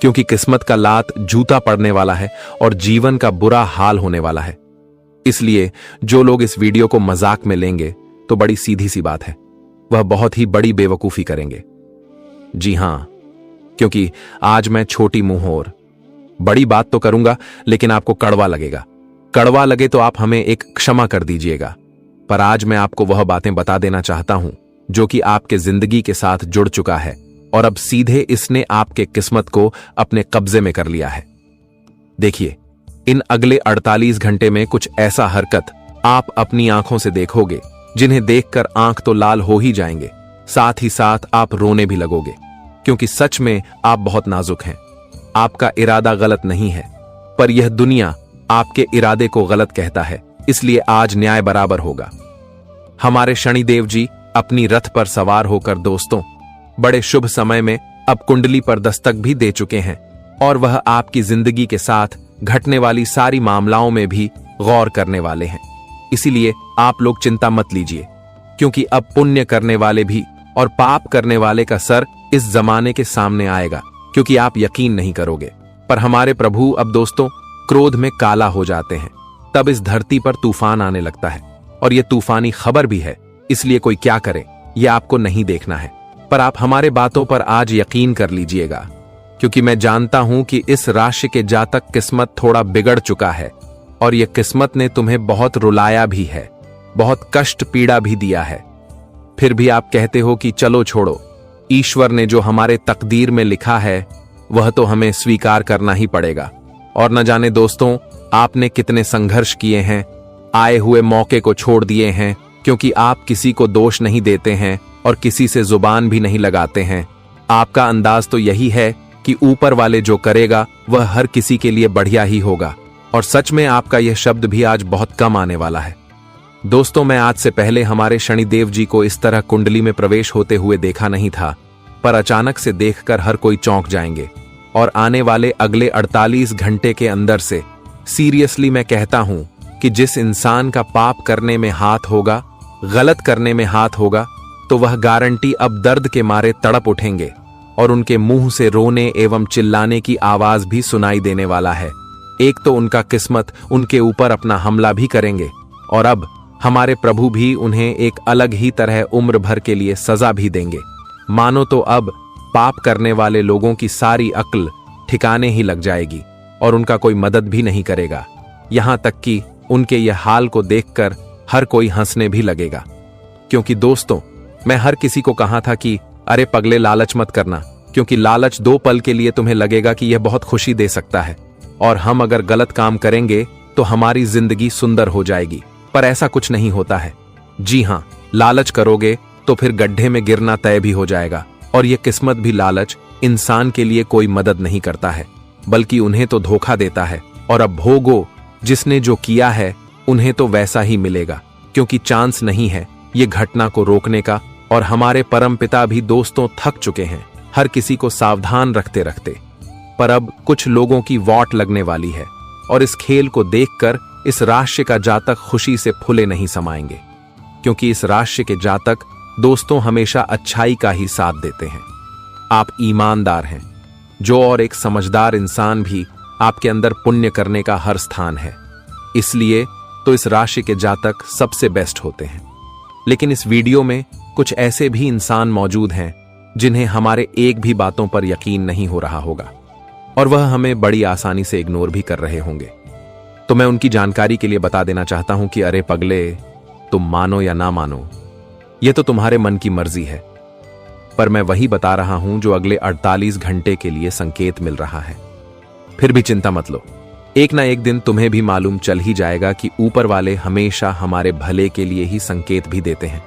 क्योंकि किस्मत का लात जूता पड़ने वाला है और जीवन का बुरा हाल होने वाला है। इसलिए जो लोग इस वीडियो को मजाक में लेंगे तो बड़ी सीधी सी बात है, वह बहुत ही बड़ी बेवकूफी करेंगे। जी हां, क्योंकि आज मैं छोटी मुंह और बड़ी बात तो करूंगा, लेकिन आपको कड़वा लगेगा। कड़वा लगे तो आप हमें एक क्षमा कर दीजिएगा, पर आज मैं आपको वह बातें बता देना चाहता हूं जो कि आपके जिंदगी के साथ जुड़ चुका है और अब सीधे इसने आपके किस्मत को अपने कब्जे में कर लिया है। देखिए, इन अगले 48 घंटे में कुछ ऐसा हरकत आप अपनी आंखों से देखोगे जिन्हें देखकर आंख तो लाल हो ही जाएंगे, साथ ही साथ आप रोने भी लगोगे, क्योंकि सच में आप बहुत नाजुक हैं। आपका इरादा गलत नहीं है, पर यह दुनिया आपके इरादे को गलत कहता है, इसलिए आज न्याय बराबर होगा। हमारे शनिदेव जी अपनी रथ पर सवार होकर दोस्तों बड़े शुभ समय में अब कुंडली पर दस्तक भी दे चुके हैं, और वह आपकी जिंदगी के साथ घटने वाली सारी मामलाओं में भी गौर करने वाले हैं। इसीलिए आप लोग चिंता मत लीजिए, क्योंकि अब पुण्य करने वाले भी और पाप करने वाले का सर इस जमाने के सामने आएगा, क्योंकि आप यकीन नहीं करोगे, पर हमारे प्रभु अब दोस्तों क्रोध में काला हो जाते हैं। तब इस धरती पर तूफान आने लगता है, और यह तूफानी खबर भी है, इसलिए कोई क्या करे यह आपको नहीं देखना है। पर आप हमारे बातों पर आज यकीन कर लीजिएगा, क्योंकि मैं जानता हूं कि इस राशि के जातक किस्मत थोड़ा बिगड़ चुका है, और यह किस्मत ने तुम्हें बहुत रुलाया भी है, बहुत कष्ट पीड़ा भी दिया है। फिर भी आप कहते हो कि चलो छोड़ो, ईश्वर ने जो हमारे तकदीर में लिखा है वह तो हमें स्वीकार करना ही पड़ेगा। और न जाने दोस्तों आपने कितने संघर्ष किए हैं, आए हुए मौके को छोड़ दिए हैं, क्योंकि आप किसी को दोष नहीं देते हैं और किसी से जुबान भी नहीं लगाते हैं। आपका अंदाज तो यही है कि ऊपर वाले जो करेगा वह हर किसी के लिए बढ़िया ही होगा, और सच में आपका यह शब्द भी आज बहुत कम आने वाला है। दोस्तों, मैं आज से पहले हमारे शनिदेव जी को इस तरह कुंडली में प्रवेश होते हुए देखा नहीं था, पर अचानक से देखकर हर कोई चौंक जाएंगे, और आने वाले अगले 48 घंटे के अंदर से सीरियसली मैं कहता हूं कि जिस इंसान का पाप करने में हाथ होगा, गलत करने में हाथ होगा, तो वह गारंटी अब दर्द के मारे तड़प उठेंगे, और उनके मुंह से रोने एवं चिल्लाने की आवाज भी सुनाई देने वाला है। एक तो उनका किस्मत उनके ऊपर अपना हमला भी करेंगे, और अब हमारे प्रभु भी उन्हें एक अलग ही तरह उम्र भर के लिए सजा भी देंगे। मानो तो अब पाप करने वाले लोगों की सारी अक्ल ठिकाने ही लग जाएगी, और उनका कोई मदद भी नहीं करेगा। यहां तक कि उनके यह हाल को देखकर हर कोई हंसने भी लगेगा, क्योंकि दोस्तों मैं हर किसी को कहा था कि अरे पगले, लालच मत करना, क्योंकि लालच 2 पल के लिए तुम्हें लगेगा कि यह बहुत खुशी दे सकता है, और हम अगर गलत काम करेंगे तो हमारी जिंदगी सुंदर हो जाएगी, पर ऐसा कुछ नहीं होता है। जी हां, लालच करोगे तो फिर गड्ढे में गिरना तय भी हो जाएगा, और यह किस्मत भी लालच इंसान के लिए कोई मदद नहीं करता है, बल्कि उन्हें तो धोखा देता है। और अब भोगो, जिसने जो किया है उन्हें तो वैसा ही मिलेगा, क्योंकि चांस नहीं है ये घटना को रोकने का, और हमारे परमपिता भी दोस्तों थक चुके हैं हर किसी को सावधान रखते रखते। पर अब कुछ लोगों की वॉट लगने वाली है, और इस खेल को देखकर इस राशि का जातक खुशी से फूले नहीं समाएंगे, क्योंकि इस राशि के जातक दोस्तों हमेशा अच्छाई का ही साथ देते हैं। आप ईमानदार हैं, जो और एक समझदार इंसान भी आपके अंदर पुण्य करने का हर स्थान है, इसलिए तो इस राशि के जातक सबसे बेस्ट होते हैं। लेकिन इस वीडियो में कुछ ऐसे भी इंसान मौजूद हैं जिन्हें हमारे एक भी बातों पर यकीन नहीं हो रहा होगा और वह हमें बड़ी आसानी से इग्नोर भी कर रहे होंगे। तो मैं उनकी जानकारी के लिए बता देना चाहता हूं कि अरे पगले, तुम मानो या ना मानो, यह तो तुम्हारे मन की मर्जी है, पर मैं वही बता रहा हूं जो अगले 48 घंटे के लिए संकेत मिल रहा है। फिर भी चिंता मत लो, एक ना एक दिन तुम्हें भी मालूम चल ही जाएगा कि ऊपर वाले हमेशा हमारे भले के लिए ही संकेत भी देते हैं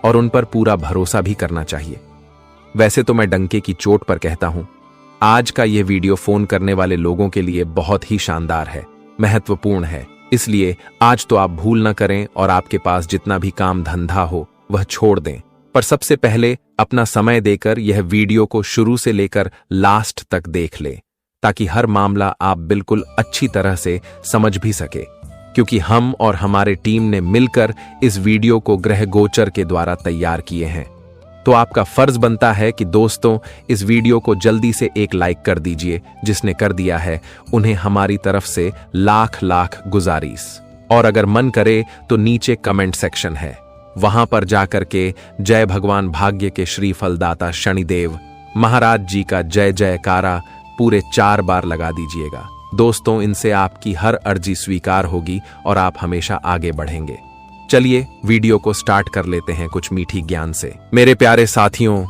और उन पर पूरा भरोसा भी करना चाहिए। वैसे तो मैं डंके की चोट पर कहता हूं, आज का यह वीडियो फोन करने वाले लोगों के लिए बहुत ही शानदार है, महत्वपूर्ण है, इसलिए आज तो आप भूल न करें और आपके पास जितना भी काम धंधा हो वह छोड़ दें। पर सबसे पहले अपना समय देकर यह वीडियो को शुरू से लेकर लास्ट तक देख ले, ताकि हर मामला आप बिल्कुल अच्छी तरह से समझ भी सके, क्योंकि हम और हमारे टीम ने मिलकर इस वीडियो को ग्रह गोचर के द्वारा तैयार किए हैं। तो आपका फर्ज बनता है कि दोस्तों इस वीडियो को जल्दी से एक लाइक कर दीजिए। जिसने कर दिया है उन्हें हमारी तरफ से लाख लाख गुजारिश। और अगर मन करे तो नीचे कमेंट सेक्शन है, वहां पर जाकर के जय भगवान भाग्य के श्री फलदाता शनिदेव महाराज जी का जय जयकारा पूरे 4 बार लगा दीजिएगा। दोस्तों इनसे आपकी हर अर्जी स्वीकार होगी और आप हमेशा आगे बढ़ेंगे। चलिए वीडियो को स्टार्ट कर लेते हैं कुछ मीठी ज्ञान से। मेरे प्यारे साथियों,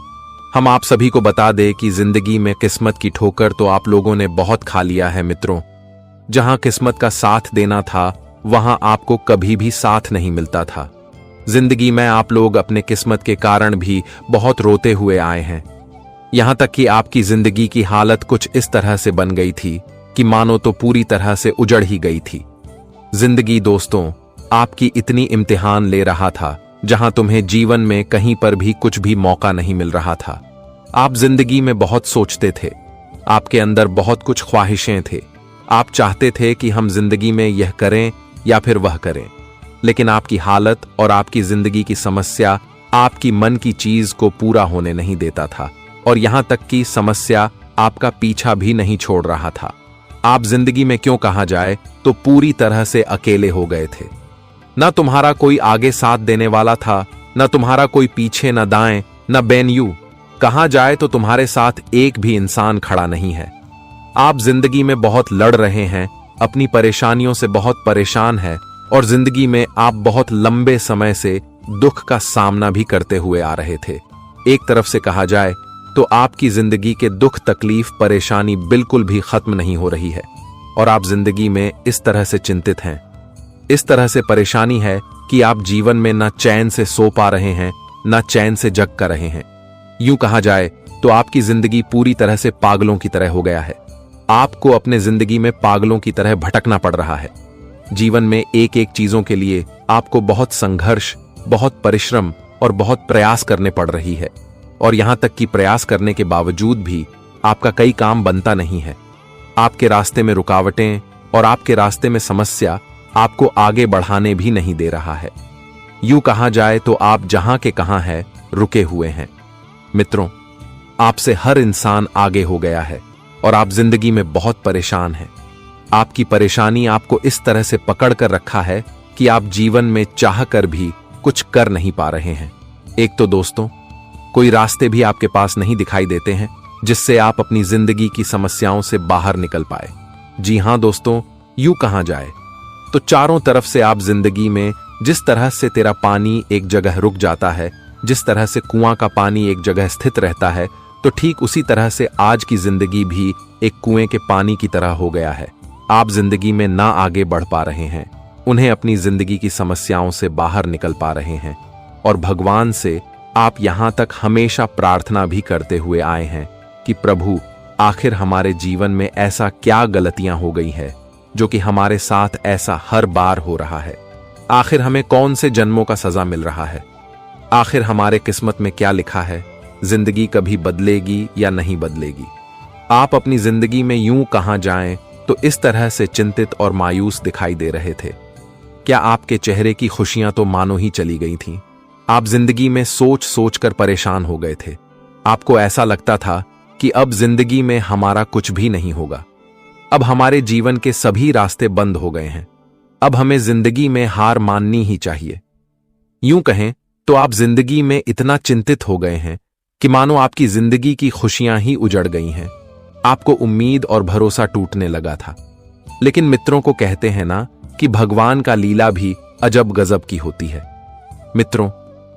हम आप सभी को बता दें कि जिंदगी में किस्मत की ठोकर तो आप लोगों ने बहुत खा लिया है मित्रों। जहां किस्मत का साथ देना था वहां आपको कभी भी साथ नहीं मिलता था। जिंदगी में आप लोग अपने किस्मत के कारण भी बहुत रोते हुए आए हैं। यहां तक कि आपकी जिंदगी की हालत कुछ इस तरह से बन गई थी कि मानो तो पूरी तरह से उजड़ ही गई थी। जिंदगी दोस्तों आपकी इतनी इम्तिहान ले रहा था जहां तुम्हें जीवन में कहीं पर भी कुछ भी मौका नहीं मिल रहा था। आप जिंदगी में बहुत सोचते थे, आपके अंदर बहुत कुछ ख्वाहिशें थे। आप चाहते थे कि हम जिंदगी में यह करें या फिर वह करें, लेकिन आपकी हालत और आपकी जिंदगी की समस्या आपकी मन की चीज को पूरा होने नहीं देता था और यहां तक कि समस्या आपका पीछा भी नहीं छोड़ रहा था। आप जिंदगी में क्यों कहा जाए तो पूरी तरह से अकेले हो गए थे। न तुम्हारा कोई आगे साथ देने वाला था, न तुम्हारा कोई पीछे, न दाएं, न बेनयू। कहा जाए तो तुम्हारे साथ एक भी इंसान खड़ा नहीं है। आप जिंदगी में बहुत लड़ रहे हैं, अपनी परेशानियों से बहुत परेशान है और जिंदगी में आप बहुत लंबे समय से दुख का सामना भी करते हुए आ रहे थे। एक तरफ से कहा जाए तो आपकी जिंदगी के दुख, तकलीफ, परेशानी बिल्कुल भी खत्म नहीं हो रही है और आप जिंदगी में इस तरह से चिंतित हैं, इस तरह से परेशानी है कि आप जीवन में न चैन से सो पा रहे हैं, न चैन से जग कर रहे हैं। यूं कहा जाए तो आपकी जिंदगी पूरी तरह से पागलों की तरह हो गया है। आपको अपने जिंदगी में पागलों की तरह भटकना पड़ रहा है। जीवन में एक एक चीजों के लिए आपको बहुत संघर्ष, बहुत परिश्रम और बहुत प्रयास करने पड़ रही है और यहां तक कि प्रयास करने के बावजूद भी आपका कई काम बनता नहीं है। आपके रास्ते में रुकावटें और आपके रास्ते में समस्या आपको आगे बढ़ाने भी नहीं दे रहा है। यूं कहा जाए तो आप जहां के कहां हैं, रुके हुए हैं। मित्रों, आपसे हर इंसान आगे हो गया है और आप जिंदगी में बहुत परेशान हैं। आपकी परेशानी आपको इस तरह से पकड़ कर रखा है कि आप जीवन में चाह कर भी कुछ कर नहीं पा रहे हैं। एक तो दोस्तों कोई रास्ते भी आपके पास नहीं दिखाई देते हैं जिससे आप अपनी जिंदगी की समस्याओं से बाहर निकल पाए। जी हां दोस्तों, यूं कहा जाए तो चारों तरफ से आप जिंदगी में जिस तरह से तेरा पानी एक जगह रुक जाता है, जिस तरह से कुआं का पानी एक जगह स्थित रहता है, तो ठीक उसी तरह से आज की जिंदगी भी एक कुएं के पानी की तरह हो गया है। आप जिंदगी में ना आगे बढ़ पा रहे हैं, उन्हें अपनी जिंदगी की समस्याओं से बाहर निकल पा रहे हैं और भगवान से आप यहां तक हमेशा प्रार्थना भी करते हुए आए हैं कि प्रभु, आखिर हमारे जीवन में ऐसा क्या गलतियां हो गई है जो कि हमारे साथ ऐसा हर बार हो रहा है। आखिर हमें कौन से जन्मों का सजा मिल रहा है? आखिर हमारे किस्मत में क्या लिखा है? जिंदगी कभी बदलेगी या नहीं बदलेगी? आप अपनी जिंदगी में यूं कहां जाएं तो इस तरह से चिंतित और मायूस दिखाई दे रहे थे। क्या आपके चेहरे की खुशियां तो मानो ही चली गई थीं? आप जिंदगी में सोच सोच कर परेशान हो गए थे। आपको ऐसा लगता था कि अब जिंदगी में हमारा कुछ भी नहीं होगा, अब हमारे जीवन के सभी रास्ते बंद हो गए हैं, अब हमें जिंदगी में हार माननी ही चाहिए। यूं कहें तो आप जिंदगी में इतना चिंतित हो गए हैं कि मानो आपकी जिंदगी की खुशियां ही उजड़ गई हैं। आपको उम्मीद और भरोसा टूटने लगा था। लेकिन मित्रों को कहते हैं ना कि भगवान का लीला भी अजब गजब की होती है। मित्रों,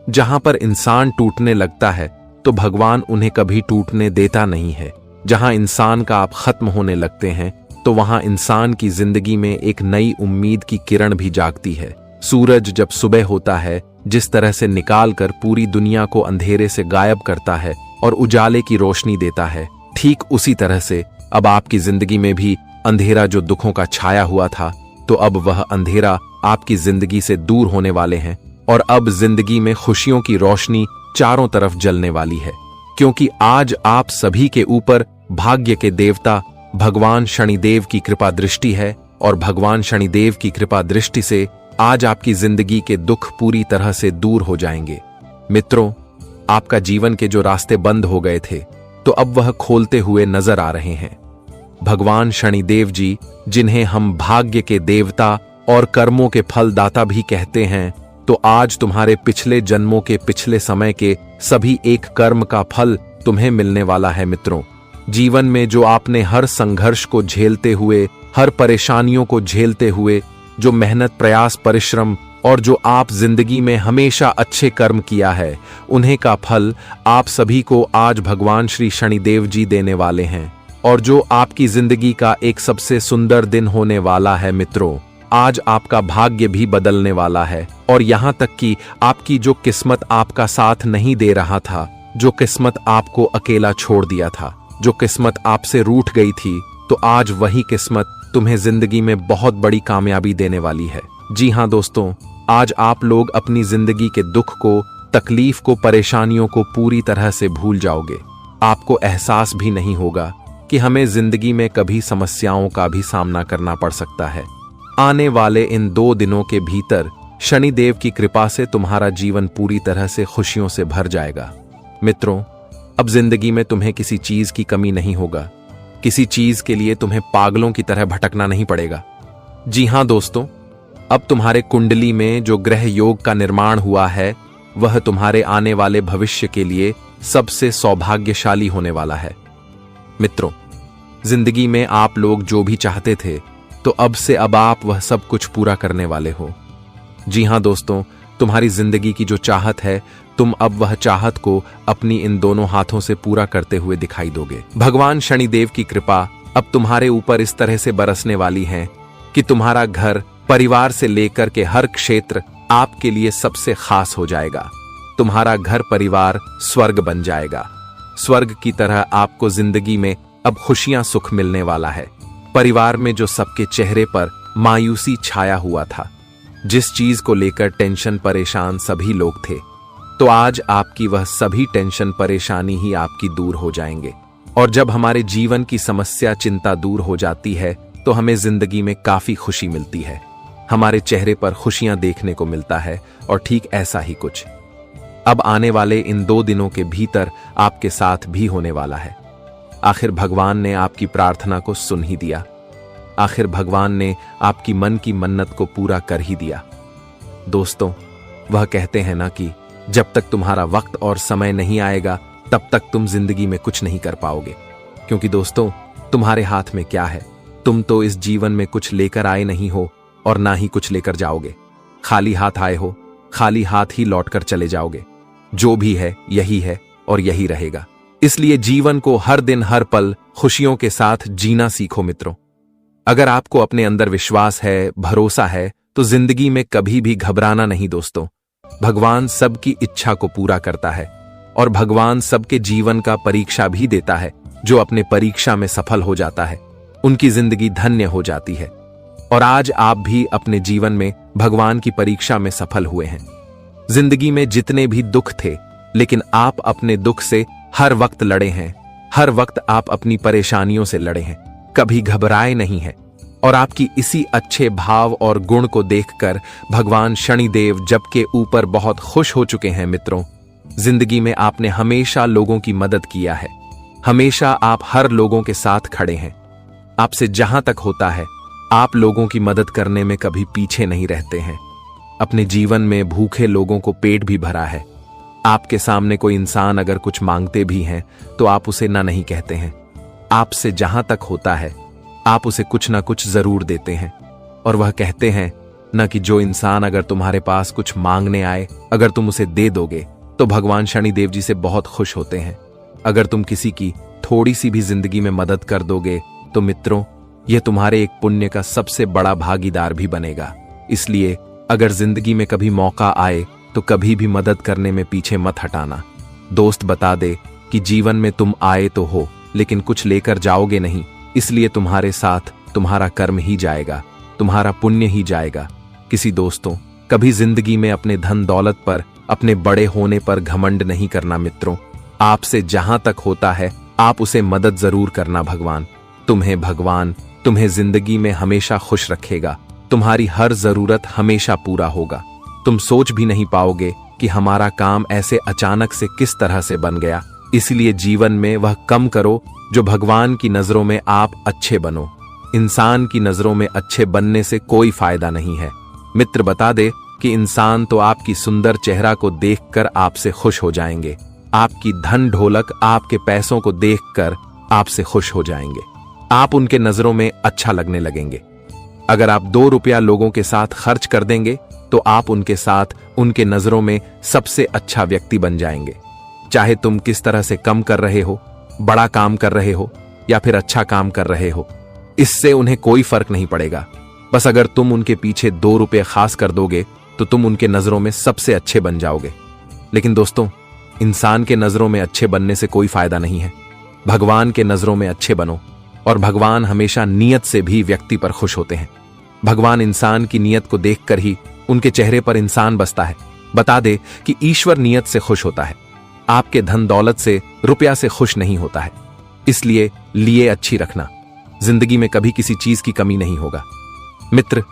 जहां पर इंसान टूटने लगता है तो भगवान उन्हें कभी टूटने देता नहीं है। जहां इंसान का आप खत्म होने लगते हैं तो वहां इंसान की जिंदगी में एक नई उम्मीद की किरण भी जागती है। सूरज जब सुबह होता है, जिस तरह से निकाल कर पूरी दुनिया को अंधेरे से गायब करता है और उजाले की रोशनी देता है, ठीक उसी तरह से अब आपकी जिंदगी में भी अंधेरा जो दुखों का छाया हुआ था, तो अब वह अंधेरा आपकी जिंदगी से दूर होने वाले हैं और अब जिंदगी में खुशियों की रोशनी चारों तरफ जलने वाली है। क्योंकि आज आप सभी के ऊपर भाग्य के देवता भगवान शनिदेव की कृपा दृष्टि है और भगवान शनिदेव की कृपा दृष्टि से आज आपकी जिंदगी के दुख पूरी तरह से दूर हो जाएंगे। मित्रों, आपका जीवन के जो रास्ते बंद हो गए थे तो अब वह खोलते हुए नजर आ रहे हैं। भगवान शनिदेव जी, जिन्हें हम भाग्य के देवता और कर्मों के फलदाता भी कहते हैं, तो आज तुम्हारे पिछले जन्मों के पिछले समय के सभी एक कर्म का फल तुम्हें मिलने वाला है। मित्रों, जीवन में जो आपने हर संघर्ष को झेलते हुए, हर परेशानियों को झेलते हुए जो मेहनत, प्रयास, परिश्रम और जो आप जिंदगी में हमेशा अच्छे कर्म किया है, उन्हें का फल आप सभी को आज भगवान श्री शनिदेव जी देने वाले हैं। और जो आपकी जिंदगी का एक सबसे सुंदर दिन होने वाला है। मित्रों, आज आपका भाग्य भी बदलने वाला है और यहाँ तक कि आपकी जो किस्मत आपका साथ नहीं दे रहा था, जो किस्मत आपको अकेला छोड़ दिया था, जो किस्मत आपसे रूठ गई थी, तो आज वही किस्मत तुम्हें जिंदगी में बहुत बड़ी कामयाबी देने वाली है। जी हाँ दोस्तों, आज आप लोग अपनी जिंदगी के दुख को, तकलीफ को, परेशानियों को पूरी तरह से भूल जाओगे। आपको एहसास भी नहीं होगा कि हमें जिंदगी में कभी समस्याओं का भी सामना करना पड़ सकता है। आने वाले इन 2 दिनों के भीतर शनिदेव की कृपा से तुम्हारा जीवन पूरी तरह से खुशियों से भर जाएगा। मित्रों, अब जिंदगी में तुम्हें किसी चीज की कमी नहीं होगा। किसी चीज के लिए तुम्हें पागलों की तरह भटकना नहीं पड़ेगा। जी हां दोस्तों, अब तुम्हारे कुंडली में जो ग्रह योग का निर्माण हुआ है, वह तुम्हारे आने वाले भविष्य के लिए सबसे सौभाग्यशाली होने वाला है। मित्रों, जिंदगी में आप लोग जो भी चाहते थे, तो अब से अब आप वह सब कुछ पूरा करने वाले हो। जी हां दोस्तों, तुम्हारी जिंदगी की जो चाहत है, तुम अब वह चाहत को अपनी इन दोनों हाथों से पूरा करते हुए दिखाई दोगे। भगवान शनिदेव की कृपा अब तुम्हारे ऊपर इस तरह से बरसने वाली है कि तुम्हारा घर, परिवार से लेकर के हर क्षेत्र आपके लिए सबसे खास हो जाएगा। तुम्हारा घर परिवार स्वर्ग बन जाएगा। स्वर्ग की तरह आपको जिंदगी में अब खुशियां, सुख मिलने वाला है। परिवार में जो सबके चेहरे पर मायूसी छाया हुआ था, जिस चीज को लेकर टेंशन, परेशान सभी लोग थे, तो आज आपकी वह सभी टेंशन, परेशानी ही आपकी दूर हो जाएंगे। और जब हमारे जीवन की समस्या, चिंता दूर हो जाती है, तो हमें जिंदगी में काफी खुशी मिलती है। हमारे चेहरे पर खुशियां देखने को मिलता है और ठीक ऐसा ही कुछ अब आने वाले इन 2 दिनों के भीतर आपके साथ भी होने वाला है। आखिर भगवान ने आपकी प्रार्थना को सुन ही दिया। आखिर भगवान ने आपकी मन की मन्नत को पूरा कर ही दिया। दोस्तों, वह कहते हैं ना कि जब तक तुम्हारा वक्त और समय नहीं आएगा, तब तक तुम जिंदगी में कुछ नहीं कर पाओगे। क्योंकि दोस्तों, तुम्हारे हाथ में क्या है? तुम तो इस जीवन में कुछ लेकर आए नहीं हो और ना ही कुछ लेकर जाओगे। खाली हाथ आए हो, खाली हाथ ही लौटकर चले जाओगे। जो भी है यही है और यही रहेगा। इसलिए जीवन को हर दिन, हर पल खुशियों के साथ जीना सीखो। मित्रों, अगर आपको अपने अंदर विश्वास है, भरोसा है, तो जिंदगी में कभी भी घबराना नहीं। दोस्तों, भगवान सबकी इच्छा को पूरा करता है और भगवान सबके जीवन का परीक्षा भी देता है। जो अपने परीक्षा में सफल हो जाता है, उनकी जिंदगी धन्य हो जाती है। और आज आप भी अपने जीवन में भगवान की परीक्षा में सफल हुए हैं। जिंदगी में जितने भी दुख थे, लेकिन आप अपने दुख से हर वक्त लड़े हैं। हर वक्त आप अपनी परेशानियों से लड़े हैं, कभी घबराए नहीं हैं। और आपकी इसी अच्छे भाव और गुण को देखकर भगवान शनिदेव जब के ऊपर बहुत खुश हो चुके हैं। मित्रों, जिंदगी में आपने हमेशा लोगों की मदद किया है। हमेशा आप हर लोगों के साथ खड़े हैं। आपसे जहां तक होता है, आप लोगों की मदद करने में कभी पीछे नहीं रहते हैं। अपने जीवन में भूखे लोगों को पेट भी भरा है। आपके सामने कोई इंसान अगर कुछ मांगते भी हैं तो आप उसे ना नहीं कहते हैं। आपसे जहां तक होता है आप उसे कुछ ना कुछ जरूर देते हैं। और वह कहते हैं न कि जो इंसान अगर तुम्हारे पास कुछ मांगने आए, अगर तुम उसे दे दोगे तो भगवान शनिदेव जी से बहुत खुश होते हैं। अगर तुम किसी की थोड़ी सी भी जिंदगी में मदद कर दोगे तो मित्रों, यह तुम्हारे एक पुण्य का सबसे बड़ा भागीदार भी बनेगा। इसलिए अगर जिंदगी में कभी मौका आए तो कभी भी मदद करने में पीछे मत हटाना। दोस्त बता दे कि जीवन में तुम आए तो हो लेकिन कुछ लेकर जाओगे नहीं, इसलिए तुम्हारे साथ तुम्हारा कर्म ही जाएगा, तुम्हारा पुण्य ही जाएगा। किसी दोस्तों, कभी जिंदगी में अपने धन दौलत पर, अपने बड़े होने पर घमंड नहीं करना मित्रों। आपसे जहां तक होता है आप उसे मदद जरूर करना। भगवान तुम्हें जिंदगी में हमेशा खुश रखेगा। तुम्हारी हर जरूरत हमेशा पूरा होगा। तुम सोच भी नहीं पाओगे कि हमारा काम ऐसे अचानक से किस तरह से बन गया। इसलिए जीवन में वह कम करो जो भगवान की नजरों में आप अच्छे बनो। इंसान की नजरों में अच्छे बनने से कोई फायदा नहीं है। मित्र बता दे कि इंसान तो आपकी सुंदर चेहरा को देखकर आपसे खुश हो जाएंगे। आपकी धन ढोलक आपके पैसों को देखकर आपसे खुश हो जाएंगे। आप उनके नजरों में अच्छा लगने लगेंगे। अगर आप 2 रुपया लोगों के साथ खर्च कर देंगे तो आप उनके साथ उनके नजरों में सबसे अच्छा व्यक्ति बन जाएंगे। चाहे तुम किस तरह से कम कर रहे हो, बड़ा काम कर रहे हो या फिर अच्छा काम कर रहे हो, इससे उन्हें कोई फर्क नहीं पड़ेगा। बस अगर तुम उनके पीछे 2 रुपये खास कर दोगे तो तुम उनके नजरों में सबसे अच्छे बन जाओगे। लेकिन दोस्तों, इंसान के नजरों में अच्छे बनने से कोई फायदा नहीं है। भगवान के नजरों में अच्छे बनो। और भगवान हमेशा नियत से भी व्यक्ति पर खुश होते हैं। भगवान इंसान की नियत को देखकर ही उनके चेहरे पर इंसान बसता है। बता दे कि ईश्वर नियत से खुश होता है, आपके धन दौलत से, रुपया से खुश नहीं होता है। इसलिए लिए अच्छी रखना। जिंदगी में कभी किसी चीज की कमी नहीं होगा। मित्र,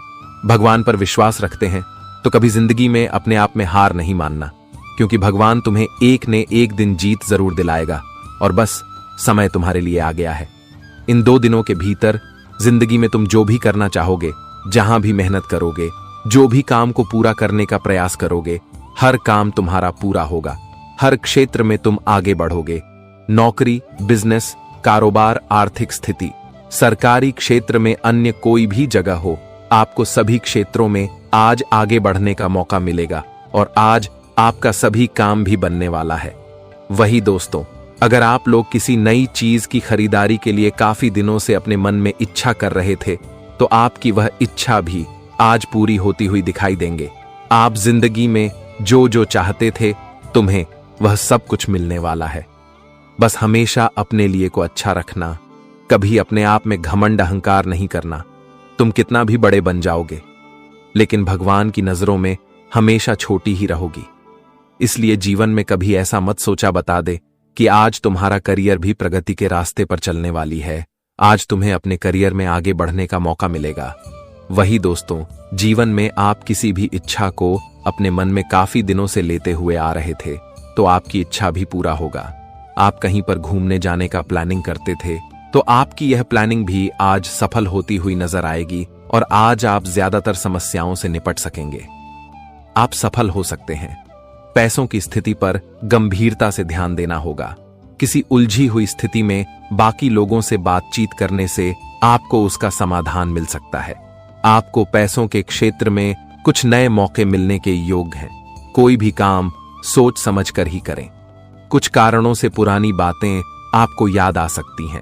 भगवान पर विश्वास रखते हैं तो कभी जिंदगी में अपने आप में हार नहीं मानना, क्योंकि भगवान तुम्हें एक न एक दिन जीत जरूर दिलाएगा। और बस समय तुम्हारे लिए आ गया है। इन 2 दिनों के भीतर जिंदगी में तुम जो भी करना चाहोगे, जहां भी मेहनत करोगे, जो भी काम को पूरा करने का प्रयास करोगे, हर काम तुम्हारा पूरा होगा। हर क्षेत्र में तुम आगे बढ़ोगे। नौकरी, बिजनेस, कारोबार, आर्थिक स्थिति, सरकारी क्षेत्र में अन्य कोई भी जगह हो, आपको सभी क्षेत्रों में आज आगे बढ़ने का मौका मिलेगा और आज आपका सभी काम भी बनने वाला है। वही दोस्तों, अगर आप लोग किसी नई चीज की खरीदारी के लिए काफी दिनों से अपने मन में इच्छा कर रहे थे तो आपकी वह इच्छा भी आज पूरी होती हुई दिखाई देंगे। आप जिंदगी में जो जो चाहते थे तुम्हें वह सब कुछ मिलने वाला है। बस हमेशा अपने लिए को अच्छा रखना। कभी अपने आप में घमंड अहंकार नहीं करना। तुम कितना भी बड़े बन जाओगे लेकिन भगवान की नजरों में हमेशा छोटी ही रहोगी। इसलिए जीवन में कभी ऐसा मत सोचा बता दे कि आज तुम्हारा करियर भी प्रगति के रास्ते पर चलने वाली है। आज तुम्हें अपने करियर में आगे बढ़ने का मौका मिलेगा। वही दोस्तों, जीवन में आप किसी भी इच्छा को अपने मन में काफी दिनों से लेते हुए आ रहे थे तो आपकी इच्छा भी पूरा होगा। आप कहीं पर घूमने जाने का प्लानिंग करते थे तो आपकी यह प्लानिंग भी आज सफल होती हुई नजर आएगी और आज आप ज्यादातर समस्याओं से निपट सकेंगे। आप सफल हो सकते हैं। पैसों की स्थिति पर गंभीरता से ध्यान देना होगा। किसी उलझी हुई स्थिति में बाकी लोगों से बातचीत करने से आपको उसका समाधान मिल सकता है। आपको पैसों के क्षेत्र में कुछ नए मौके मिलने के योग हैं। कोई भी काम सोच समझ कर ही करें। कुछ कारणों से पुरानी बातें आपको याद आ सकती हैं।